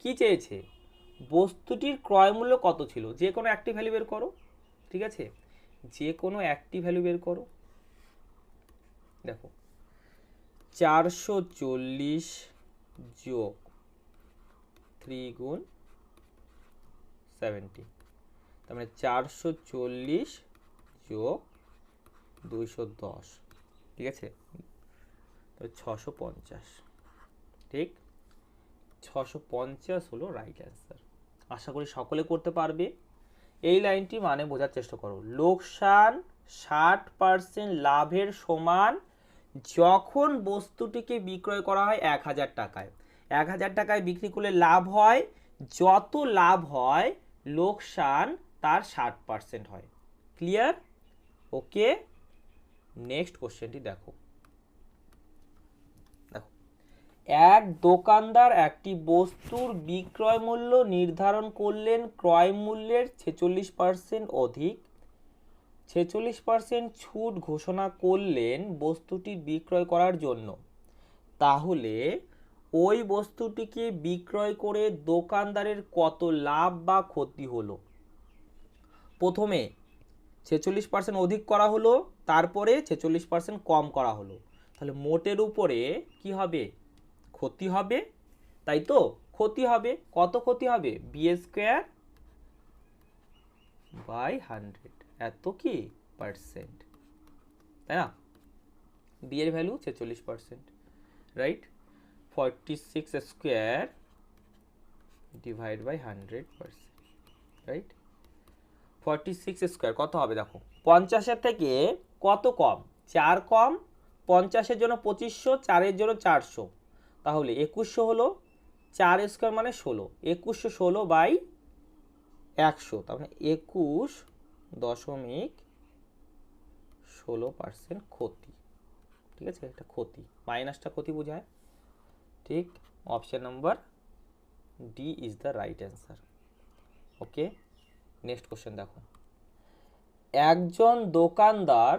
কি চেয়েছে? বস্তুটির ক্রয় মূল্য কত ছিল? যে কোনো একটি ভ্যালু বের করো। ঠিক আছে, যে কোনো একটি ভ্যালু বের করো। দেখো 440 যোগ 3 গুণ 70, তার মানে 440 যোগ 210। ঠিক আছে, তো 650। ঠিক, 650 হলো রাইট অ্যান্সার। আশা করি সকলে করতে পারবে। এই লাইনটি মানে বোঝার চেষ্টা করো। লোকসান 60% লাভের সমান যখন বস্তুটিকে বিক্রয় করা হয় 1000 টাকায়। 1000 টাকায় বিক্রি করলে লাভ হয়, যত লাভ হয় লোকসান তার 60% হয়। ক্লিয়ার? ওকে, নেক্সট কোশ্চেনটি দেখো। এক দোকানদার একটি বস্তুর বিক্রয় মূল্য নির্ধারণ করলেন ক্রয় মূল্যের 46% অধিক, 46% ছুট ঘোষণা করলেন বস্তুটি বিক্রয় করার জন্য। তাহলে ওই বস্তুটিকে বিক্রয় করে দোকানদারের কত লাভ বা ক্ষতি হলো? প্রথমে 46% অধিক করা হলো, তারপরে 46% কম করা হলো, তাহলে মোটের উপরে কি হবে? ক্ষতি হবে, তাই তো? ক্ষতি হবে, কত ক্ষতি হবে? b² বাই 100, এত কি পার্সেন্ট, তাই না? বি এর value 46%, right? 46 square divide by 100%, right? 46 square কত হবে দেখো, 50-এর থেকে কত কম? 4 কম, 50-এর জন্য 2500, 4-এর জন্য 400, তাহলে 2100 হলো। 4 স্কোয়ার মানে 16, 2116 বাই 100, তার মানে 21.16% ক্ষতি। ঠিক আছে, এটা ক্ষতি, মাইনাসটা ক্ষতি বোঝায়। ঠিক, option number D is the right answer. Okay, next question দেখো। একজন দোকানদার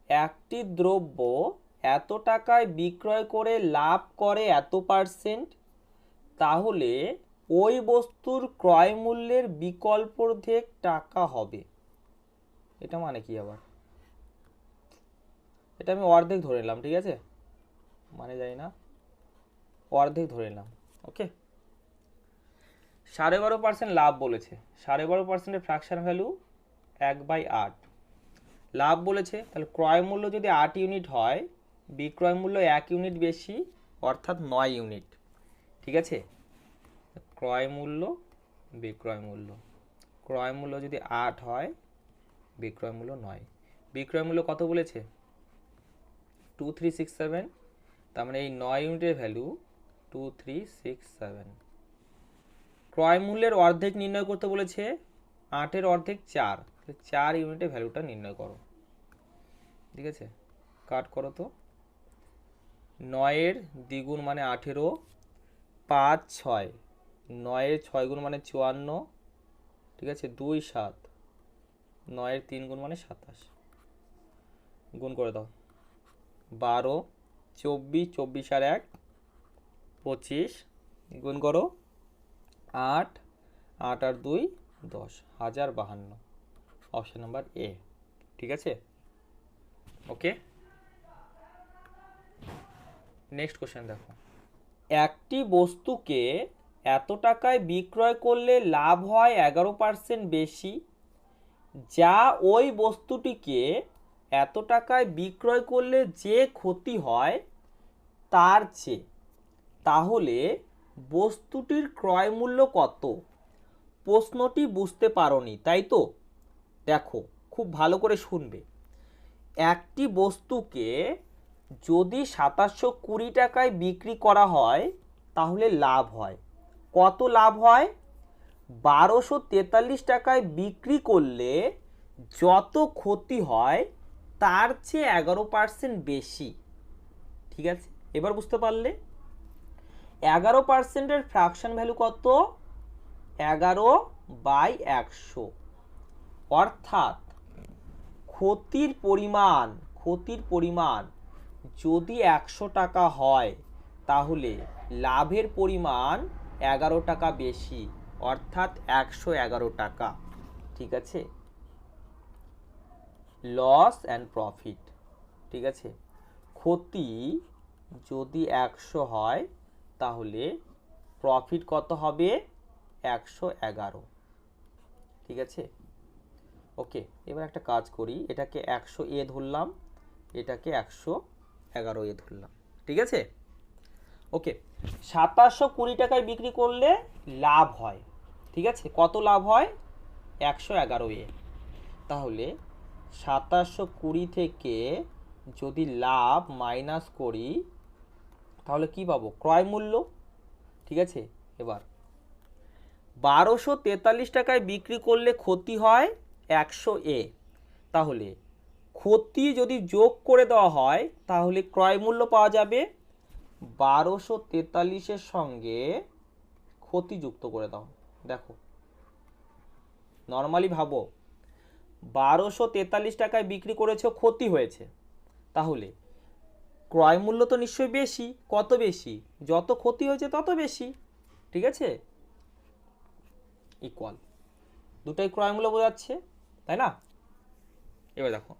একটি দ্রব্য এত টাকায় বিক্রয় করে লাভ করে এত %, তাহলে ওই বস্তুর ক্রয় মূল্যের বিকল্পার্ধেক টাকা হবে। এটা মানে কি আবার? এটা আমি অর্ধেক ধরে নিলাম। ঠিক আছে, মানে জানি না, অর্ধেক ধরে নিলাম। ওকে, 12.5% লাভ বলেছে, 12.5%-এর ফ্র্যাকশন ভ্যালু 1/8 লাভ বলেছে, তাহলে ক্রয় মূল্য যদি 8 ইউনিট হয়, বিক্রয় মূল্য 1 ইউনিট বেশি, অর্থাৎ 9 ইউনিট। ঠিক আছে, ক্রয় মূল্য বিক্রয় মূল্য, ক্রয় মূল্য যদি 8 হয়, বিক্রয় মূল্য 9, বিক্রয় মূল্য কত বলেছে? 2367, তার মানে এই 9 ইউনিটের ভ্যালু 2367। ক্রয় মূল্যের অর্ধেক নির্ণয় করতে বলেছে, 8-এর অর্ধেক 4, 4 ইউনিটের ভ্যালুটা নির্ণয় করো। ঠিক আছে, কাট করো তো, 9-এর দ্বিগুণ মানে 18, 5 6, 9-এর 6 গুণ মানে 54, ঠিক আছে, 2 7, 9-এর 3 গুণ মানে 27, গুণ করে দাও। 12, 24, 24 আর 1 25, গুণ করো 8, 8 আর 2 10, 1052, অপশন নাম্বার এ। ঠিক আছে, ওকে। নেক্সট কোশ্চেন দেখো, একটি বস্তুকে এত টাকায় বিক্রয় করলে লাভ হয় 11% বেশি, যা ওই বস্তুটিকে এত টাকায় বিক্রয় করলে যে ক্ষতি হয় তার চেয়ে, তাহলে বস্তুটির ক্রয় মূল্য কত? প্রশ্নটি বুঝতে পারোনি তাই তো? দেখো খুব ভালো করে শুনবে। একটি বস্তুকে যদি 2720 টাকায় বিক্রি করা হয় তাহলে লাভ হয় কত? লাভ হয় 1243 টাকায় বিক্রি করলে যত ক্ষতি হয় তার চেয়ে 11% বেশি। ঠিক আছে, এবার বুঝতে পারলে? 11%-এর ফ্র্যাকশন ভ্যালু কত? 11/100, অর্থাৎ ক্ষতির পরিমাণ যদি 100 টাকা হয় তাহলে লাভের পরিমাণ 11 টাকা বেশি, অর্থাৎ 111 টাকা। ঠিক আছে, লস অ্যান্ড প্রফিট। ঠিক আছে, ক্ষতি যদি 100 হয় তাহলে প্রফিট কত হবে? 111। ঠিক আছে, ওকে। এবার একটা কাজ করি, এটাকে 100A ধরলাম, এটাকে 111A ধরলাম। ঠিক আছে, ওকে। 2720 টাকায় বিক্রি করলে লাভ হয়, ঠিক আছে, কত লাভ হয়? 111A। তাহলে 2720 থেকে যদি লাভ মাইনাস করি তাহলে কি পাবো? ক্রয় মূল্য। ঠিক আছে, এবার 1243 টাকায় বিক্রি করলে ক্ষতি হয় 100A, তাহলে ক্ষতি যদি যোগ করে দেওয়া হয় তাহলে ক্রয় মূল্য পাওয়া যাবে। 1243-এর সঙ্গে ক্ষতি যুক্ত করে দাও। দেখো নর্মালি ভাবো, 1243 টাকায় বিক্রি করেছো, ক্ষতি হয়েছে, তাহলে ক্রয় মূল্য তো নিশ্চয়ই বেশি। কত বেশি? যত ক্ষতি হয়েছে তত বেশি। ঠিক আছে, ইকুয়াল, দুটাই ক্রয় মূল্য বোঝাচ্ছে, তাই না? এবার দেখো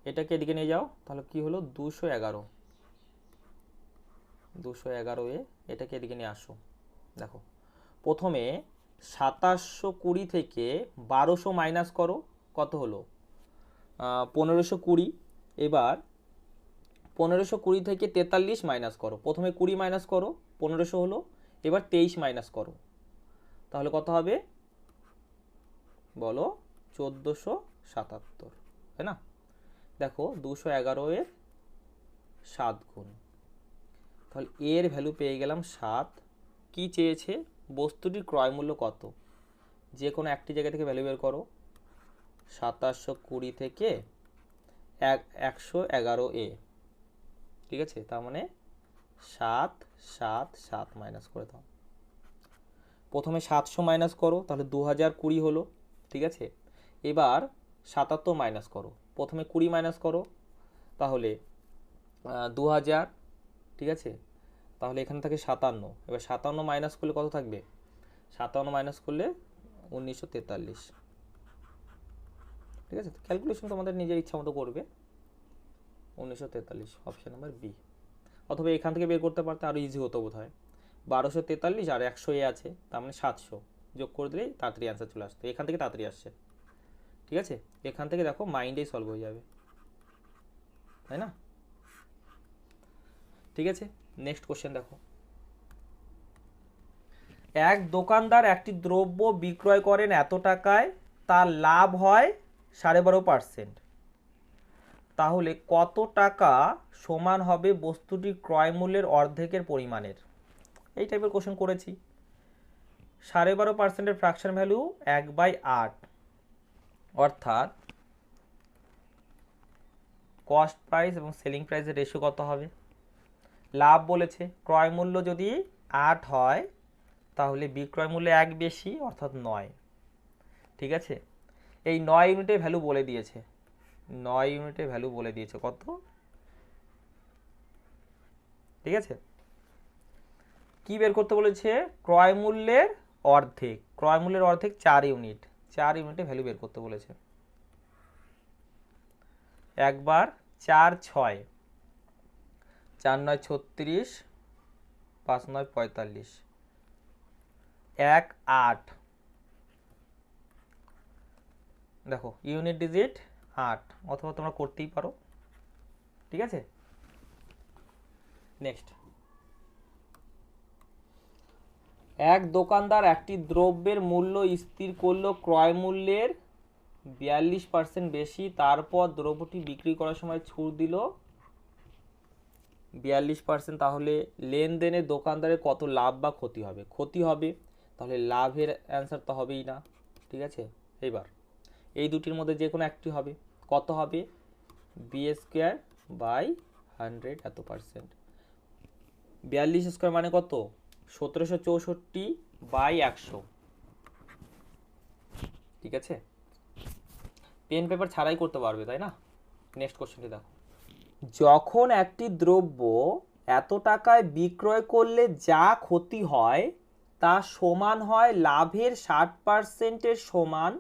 এটাকে এদিকে নিয়ে যাও, তাহলে কি হলো? 211। এটাকে এদিকে নিয়ে আসো। দেখো প্রথমে 2720 থেকে 1200 মাইনাস করো, কত হলো? 1520। এবার 1520 থেকে 43 মাইনাস করো, প্রথমে 20 মাইনাস করো, 1500 হলো। এবার 23 মাইনাস করো, তাহলে কত হবে বলো? 1477, তাই না? দেখো 211-এর 7 গুণ, তাহলে এর ভ্যালু পেয়ে গেলাম 7। কি চেয়েছে? বস্তুটির ক্রয় মূল্য কত? যে কোনো একটি জায়গা থেকে ভ্যালু বের করো। 2720 থেকে 111A, ঠিক আছে, তার মানে 7 7 7 মাইনাস করে দাও। প্রথমে 700 মাইনাস করো, তাহলে 2020 হলো। ঠিক আছে, এবার 77 মাইনাস করো, প্রথমে 20 মাইনাস করো, তাহলে 2000। ঠিক আছে, তাহলে এখান থেকে 57, এবার 57 মাইনাস করলে কত থাকবে? 57 মাইনাস করলে 1943। ঠিক আছে, ক্যালকুলেশন তোমাদের নিজের ইচ্ছা মতো করবে। 1943, অপশান নাম্বার বি। অথবা এখান থেকে বের করতে পারতে আরও ইজি হতো বোধ হয়। 1243 আর 100A আছে, তার মানে 700 যোগ করে দিলেই তাড়াতাড়ি অ্যান্সার চলে আসতো। এখান থেকে তাড়াতাড়ি আসছে। ঠিক আছে, এখান থেকে দেখো মাইন্ডেই সলভ হয়ে যাবে, তাই না? ঠিক আছে, নেক্সট কোশ্চেন দেখো, এক দোকানদার একটি দ্রব্য বিক্রয় করেন এত টাকায়, তার লাভ হয় 12.5%, তাহলে কত টাকা সমান হবে বস্তুটির ক্রয় মূল্যের অর্ধেকের পরিমাণের? এই টাইপের কোশ্চেন করেছি। 12.5%-এর ফ্র্যাকশন ভ্যালু 1/8, অর্থাৎ কস্ট প্রাইস এবং সেলিং প্রাইসের রেশিও কত হবে? লাভ বলেছে, ক্রয় মূল্য যদি 8 হয় তাহলে বিক্রয় মূল্য 1 বেশি অর্থাৎ 9। ঠিক আছে, এই 9 ইউনিটের ভ্যালু বলে দিয়েছে, 9 ইউনিটের ভ্যালু বলে দিয়েছে কত। ঠিক আছে, কি বের করতে বলেছে? ক্রয় মূল্যের অর্ধেক, ক্রয় মূল্যের অর্ধেক 4 ইউনিট, 4 ইউনিটের ভ্যালু বের করতে বলেছে। একবার 4 6, 4 9 36, 5 9 45, 1 8, দেখো ইউনিট ডিজিট 8, অথবা তোমরা করতেই পারো। ঠিক আছে, নেক্সট, এক দোকানদার একটি দ্রব্যের মূল্য স্থির করলো ক্রয় মূল্যের 42% বেশি, তারপর দ্রব্যটি বিক্রি করার সময় ছাড় দিল 42%, তাহলে লেনদেনে দোকানদারের কত লাভ বা ক্ষতি হবে? ক্ষতি হবে, তাহলে লাভের অ্যান্সার তো হবেই না। ঠিক আছে, এইবার এই দুটির মধ্যে যে কোনো একটি হবে, কত হবে? b² বাই 100 এত %। 42² মানে কত? 1764 বাই 100। ঠিক আছে, পেন পেপার ছাড়াই করতে পারবে, তাই না? নেক্সট কোশ্চেনটি দেখো, যখন একটি দ্রব্য এত টাকায় বিক্রয় করলে যা ক্ষতি হয় তা সমান হয় লাভের 60%-এর সমান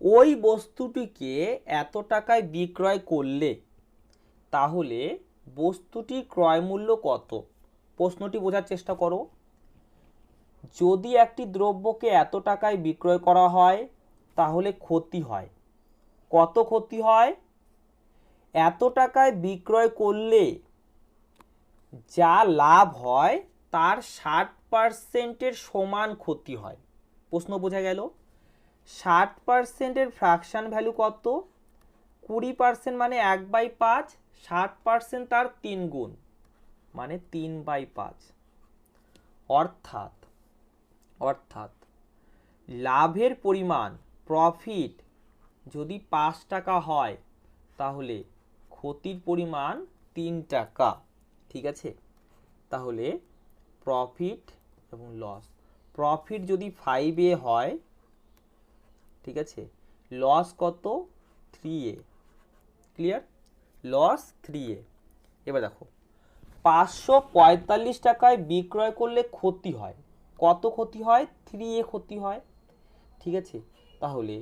ওই বস্তুটিকে এত টাকায় বিক্রয় করলে, তাহলে বস্তুটির ক্রয় মূল্য কত? প্রশ্নটি বোঝার চেষ্টা করো। যদি একটি দ্রব্যকে এত টাকায় বিক্রয় করা হয় তাহলে ক্ষতি হয়, কত ক্ষতি হয়? এত টাকায় বিক্রয় করলে যা লাভ হয় তার 60%-এর সমান ক্ষতি হয়। প্রশ্ন বোঝা গেল? 60%-এর ফ্র্যাকশন ভ্যালু কত? 20% মানে 1/5, 60% তার 3 গুণ মানে 3/5। অর্থাৎ লাভের পরিমাণ, প্রফিট যদি 5 টাকা হয় তাহলে ক্ষতির পরিমাণ 3 টাকা। ঠিক আছে, তাহলে প্রফিট এবং লস, প্রফিট যদি 5A হয়, ঠিক আছে, লস কত? 3A। ক্লিয়ার? Loss 3A। এবার দেখো 545 টাকায় বিক্রয় করলে ক্ষতি হয়, কত ক্ষতি হয়? 3A ক্ষতি হয়। ঠিক আছে, তাহলে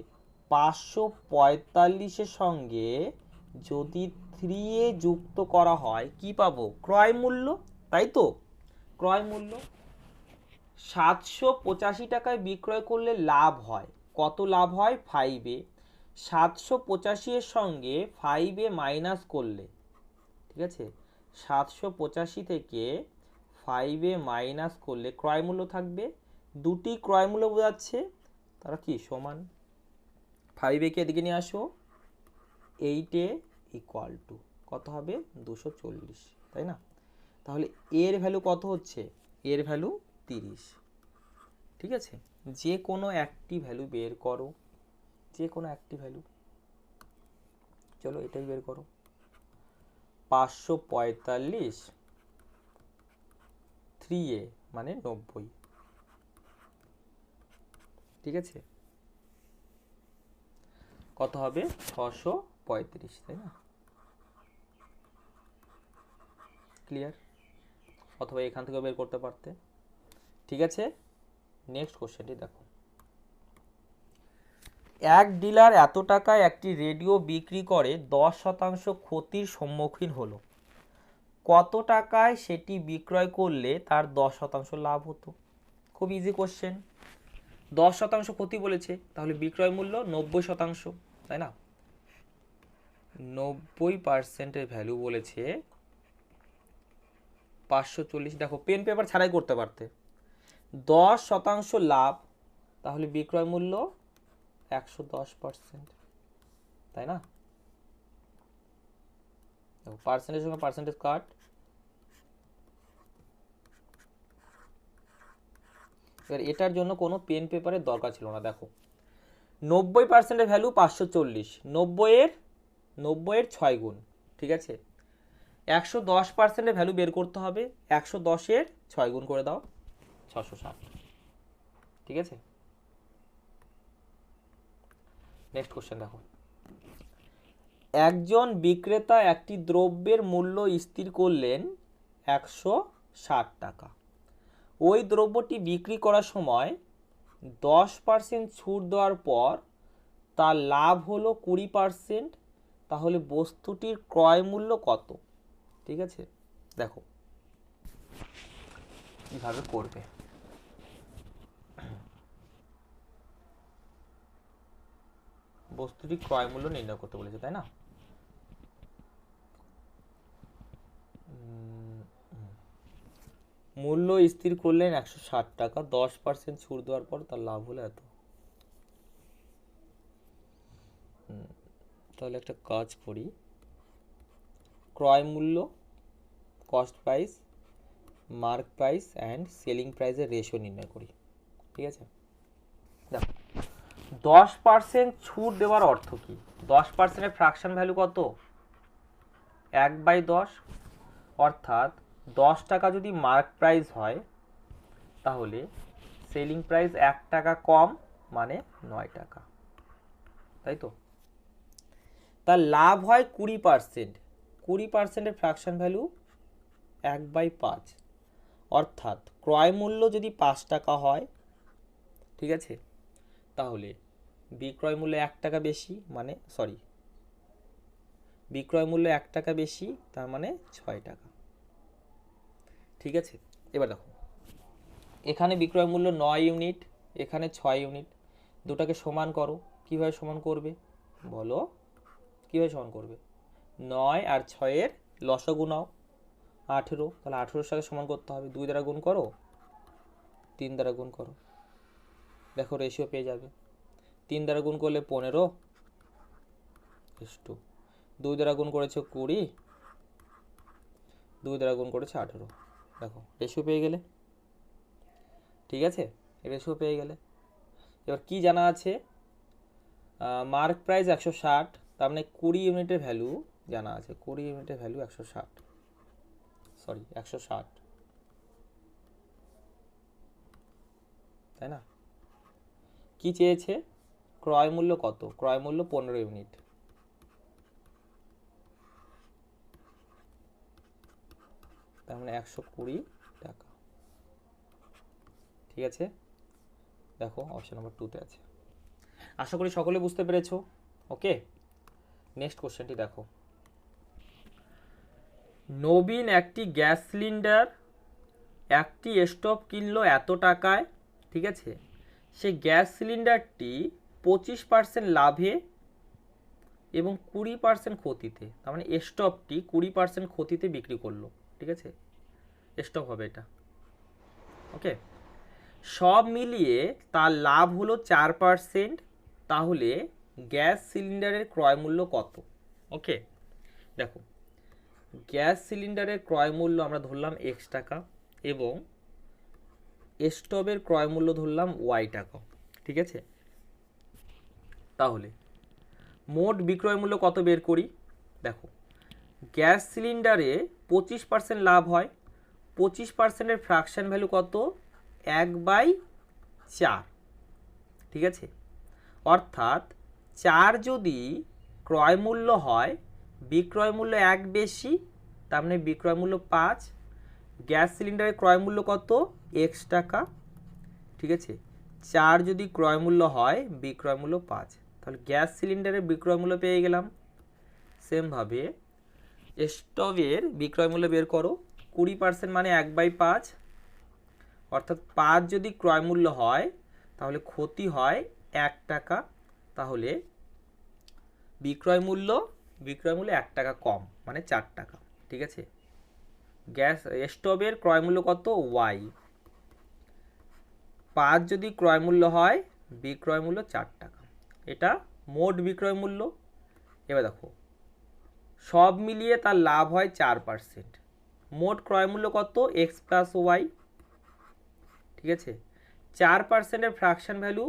545-এর সঙ্গে যদি 3A যুক্ত করা হয় কি পাবো? ক্রয় মূল্য, তাই তো? ক্রয় মূল্য 785 টাকায় বিক্রয় করলে লাভ হয়, কত লাভ হয়? 5A। 785-এর সঙ্গে 5A মাইনাস করলে, ঠিক আছে, 785 থেকে 5A মাইনাস করলে ক্রয় মূল্য থাকবে, দুটি ক্রয় মূল্য বোঝাচ্ছে তারা কি সমান। 5A কে এদিকে নিয়ে আসো, 8A ইকুয়াল টু কত হবে? 240, তাই না? তাহলে এর ভ্যালু কত হচ্ছে? এর ভ্যালু 30। ঠিক আছে, যে কোনো একটি ভ্যালু বের করো, যে কোনো একটি ভ্যালু। চলো এটাই বের করো, 545 3A মানে 90। ঠিক আছে, কত হবে? 635, তাই না? ক্লিয়ার? অথবা এখান থেকে বের করতে পারতে। ঠিক আছে, নেক্সট কোশ্চেনটি দেখো, এক ডিলার এত টাকায় একটি রেডিও বিক্রি করে 10% ক্ষতির সম্মুখীন হলো, কত টাকায় সেটি বিক্রয় করলে তার 10% লাভ হতো? খুব ইজি কোশ্চেন, 10% ক্ষতি বলেছে, তাহলে বিক্রয় মূল্য 90%, তাই না? 90%-এর ভ্যালু বলেছে 540। দেখো পেন পেপার ছাড়াই করতে পারতে। 10% লাভ, তাহলে বিক্রয় মূল্য 110%, তাই না? দেখো পার্সেন্টেজ সঙ্গে পার্সেন্টেজ কাট, এবার এটার জন্য কোনো পেন পেপারের দরকার ছিল না। দেখো 90%-এর ভ্যালু 540, 90-এর 6 গুণ। ঠিক আছে, 110%-এর ভ্যালু বের করতে হবে। 110-এর 6 গুণ করে দাও, 660। ঠিক আছে, নেক্সট কোশ্চেন দেখো। একজন বিক্রেতা একটি দ্রব্যের মূল্য স্থির করলেন 160 টাকা। ওই দ্রব্যটি বিক্রি করার সময় 10% ছাড় দেওয়ার পর তার লাভ হলো 20%। তাহলে বস্তুটির ক্রয় মূল্য কত? ঠিক আছে, দেখো কিভাবে করবে। বস্তুটির ক্রয় মূল্য নির্ণয় করতে বলেছে, তাই না? মূল্য স্থির করলেন 160 টাকা, 10% ছাড় দেওয়ার পর তার লাভ হলো এত। তাহলে একটা কাজ করি, ক্রয় মূল্য, cost price, mark price and selling প্রাইসের রেশিও নির্ণয় করি। ঠিক আছে, দেখো 10% ছাড় দেওয়ার অর্থ কি? 10%-এর ফ্র্যাকশন ভ্যালু কত? 1/10। অর্থাৎ 10 টাকা যদি মার্ক প্রাইস হয় তাহলে সেলিং প্রাইস 1 টাকা কম, মানে 9 টাকা, তাই তো? তার লাভ হয় 20%। 20%-এর ফ্র্যাকশন ভ্যালু 1/5। অর্থাৎ ক্রয় মূল্য যদি 5 টাকা হয়, ঠিক আছে, তাহলে বিক্রয় মূল্য 1 টাকা বেশি, মানে বিক্রয় মূল্য 1 টাকা বেশি, তার মানে 6 টাকা। ঠিক আছে, এবার দেখো এখানে বিক্রয় মূল্য 9 ইউনিট, এখানে 6 ইউনিট, দুটাকে সমান করো। কিভাবে সমান করবে বলো? কিভাবে সমান করবে? 9 আর 6-এর লসাগু নাও 18, তাহলে 18-এর সাথে সমান করতে হবে। 2 দ্বারা গুণ করো, 3 দ্বারা গুণ করো, দেখো রেশিও পেয়ে যাবে। 3 দ্বারা গুণ করলে 15, 2 দ্বারা গুণ করেছে 20, 2 দ্বারা গুণ করেছে 18, দেখো রেশিও পেয়ে গেলে। ঠিক আছে, রেশিও পেয়ে গেলে। এবার কি জানা আছে? মার্ক প্রাইস 160, তার মানে 20 ইউনিটের ভ্যালু জানা আছে। 20 ইউনিটের ভ্যালু 160, তাই না? কি চেয়েছে? ক্রয় মূল্য কত? ক্রয় মূল্য 15 ইউনিট। তার মানে 120 টাকা। ঠিক আছে, দেখো অপশন নাম্বার 2-তে আছে। আশা করি সকলে বুঝতে পেরেছো। ওকে, নেক্সট কোশ্চেনটি দেখো। নবীন একটি গ্যাস সিলিন্ডার, একটি স্টোভ কিনলো এত টাকায়। ঠিক আছে, সে গ্যাস সিলিন্ডারটি 25% লাভে এবং 20% ক্ষতিতে, তার মানে স্টোভটি 20% ক্ষতিতে বিক্রি করলো। ঠিক আছে, স্টোভ হবে এটা। ওকে, সব মিলিয়ে তার লাভ হলো 4%। তাহলে গ্যাস সিলিন্ডারের ক্রয় মূল্য কত? ওকে, দেখো গ্যাস সিলিন্ডারের ক্রয় মূল্য আমরা ধরলাম X টাকা এবং স্টোভের ক্রয় মূল্য ধরলাম Y টাকা। ঠিক আছে, তাহলে মোট বিক্রয় মূল্য কত বের করি? দেখো গ্যাস সিলিন্ডারে 25% লাভ হয়, 25%-এর ফ্র্যাকশন ভ্যালু কত? 1/4। ঠিক আছে, অর্থাৎ 4 যদি ক্রয় মূল্য হয়, বিক্রয় মূল্য 1 বেশি, তার মানে বিক্রয় মূল্য 5। গ্যাস সিলিন্ডারের ক্রয় মূল্য কত? X টাকা। ঠিক আছে, 4 যদি ক্রয় মূল্য হয়, বিক্রয় মূল্য 5, তাহলে গ্যাস সিলিন্ডারের বিক্রয় মূল্য পেয়ে গেলাম। সেমভাবে স্টোভের বিক্রয় মূল্য বের করো। 20% মানে 1/5, অর্থাৎ 5 যদি ক্রয় মূল্য হয় তাহলে ক্ষতি হয় 1 টাকা, তাহলে বিক্রয় মূল্য 1 টাকা কম, মানে 4 টাকা। ঠিক আছে, গ্যাস স্টোভের ক্রয় মূল্য কত? Y। 5 যদি ক্রয় মূল্য হয়, বিক্রয় মূল্য 4 টাকা, এটা মোট বিক্রয় মূল্য। এবার দেখো সব মিলিয়ে তার লাভ হয় 4%। মোট ক্রয় মূল্য কত? X + Y। ঠিক আছে, 4%-এর ফ্র্যাকশন ভ্যালু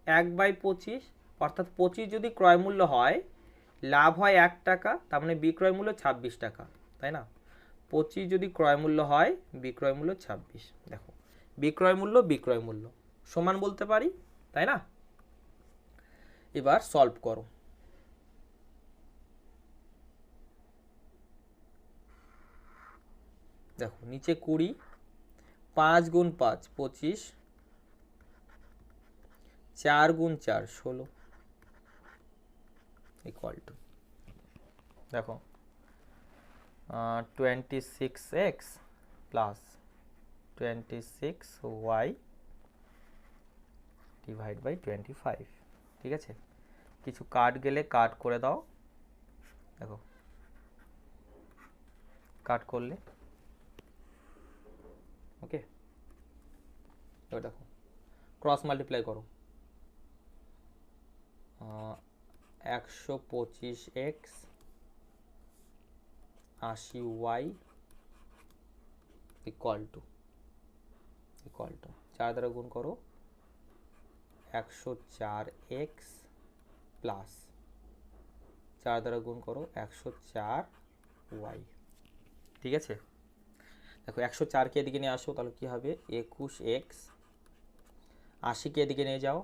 1/25, অর্থাৎ 25 যদি ক্রয় মূল্য হয়, লাভ হয় 1 টাকা, তার মানে বিক্রয় মূল্য 26 টাকা, তাই না? 25 যদি ক্রয় মূল্য হয়, বিক্রয় মূল্য 26। দেখো বিক্রয় মূল্য সমান বলতে পারি, তাই না? এবার সলভ করো। দেখো নিচে 20, 5 গুণ 5 25, 4 গুণ 4 16 ইকুয়াল টু, দেখো 26x plus 26y divide by 25। ঠিক আছে, কিছু কাট গেলে কাট করে দাও। দেখো কাট করলে ওকে, এবার দেখো ক্রস মাল্টিপ্লাই করো। 125x 80y ইকুয়াল টু 4 দ্বারা গুণ করো 104x প্লাস 4 দ্বারা গুণ করো 104y। ঠিক আছে, দেখো 104কে এদিকে নিয়ে আসো, তাহলে কী হবে 21x, 80কে এদিকে নিয়ে যাও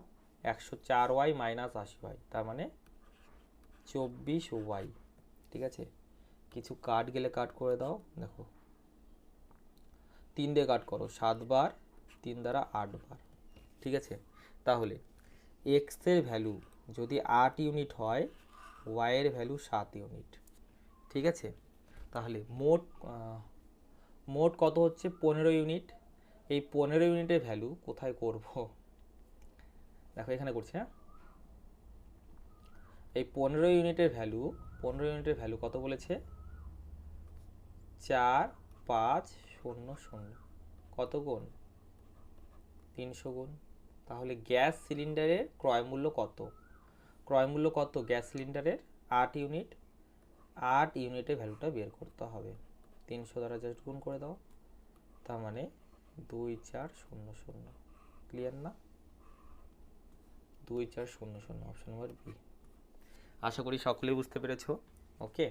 104y মাইনাস 80y, তার মানে 24y। ঠিক আছে, কিছু কাট গেলে কাট করে দাও। দেখো 3 দিয়ে কাট করো, 7 বার, 3 দ্বারা 8 বার। ঠিক আছে, তাহলে এক্সের ভ্যালু যদি 8 ইউনিট হয়, ওয়াইয়ের ভ্যালু 7 ইউনিট। ঠিক আছে, তাহলে মোট কত হচ্ছে 15 ইউনিট। এই 15 ইউনিটের ভ্যালু কোথায় করব? দেখো এখানে করছি। হ্যাঁ, এই 15 ইউনিটের ভ্যালু কত বলেছে? 4500। কত গুণ? 300 গুণ। তাহলে গ্যাস সিলিন্ডারের ক্রয় মূল্য কত? গ্যাস সিলিন্ডারের 8 ইউনিট। 8 ইউনিটের ভ্যালুটা বের করতে হবে। 300 দ্বারা জাস্ট গুণ করে দাও, তার মানে 2400। ক্লিয়ার না? 2400, অপশন নাম্বার বি। আশা করি সকলেই বুঝতে পেরেছো। ওকে,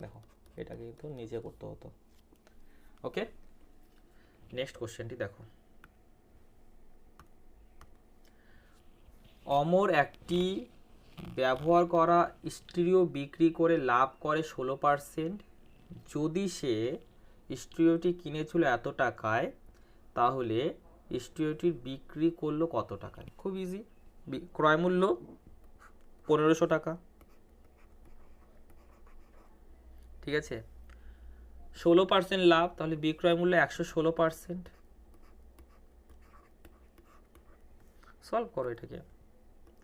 দেখো এটা কিন্তু নিজে করতে হতো। ওকে, নেক্সট কোশ্চেনটি দেখো। অমর একটি ব্যবহার করা স্টিরিও বিক্রি করে লাভ করে 16%। যদি সে স্টিরিওটি কিনেছিল এত টাকায়, তাহলে স্টিরিওটির বিক্রি করলো কত টাকায়? খুব ইজি, ক্রয় মূল্য 1500 টাকা। ঠিক আছে, 16% লাভ, তাহলে বিক্রয় মূল্য 116%। সলভ করো এটাকে,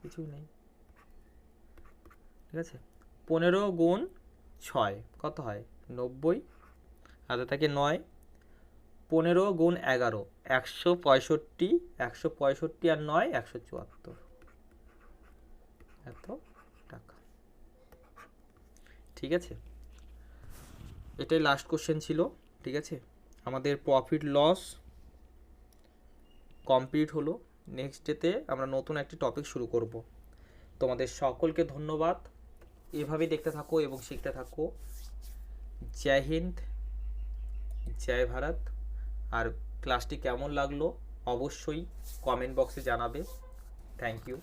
কিছুই নেই। ঠিক আছে, 15 গুণ 6 কত হয়? 90, হাতে থাকে 9। 15 গুণ 11 165, 165 আর 9 174, এত টাকা। ঠিক আছে, এটাই লাস্ট কোশ্চেন ছিল। ঠিক আছে, আমাদের প্রফিট লস কমপ্লিট হলো। নেক্সট ডেতে আমরা নতুন একটি টপিক শুরু করব। তোমাদের সকলকে ধন্যবাদ। এভাবেই দেখতে থাকো এবং শিখতে থাকো। জয় হিন্দ, জয় ভারত। আর ক্লাসটি কেমন লাগলো অবশ্যই কমেন্ট বক্সে জানাবে। Thank you.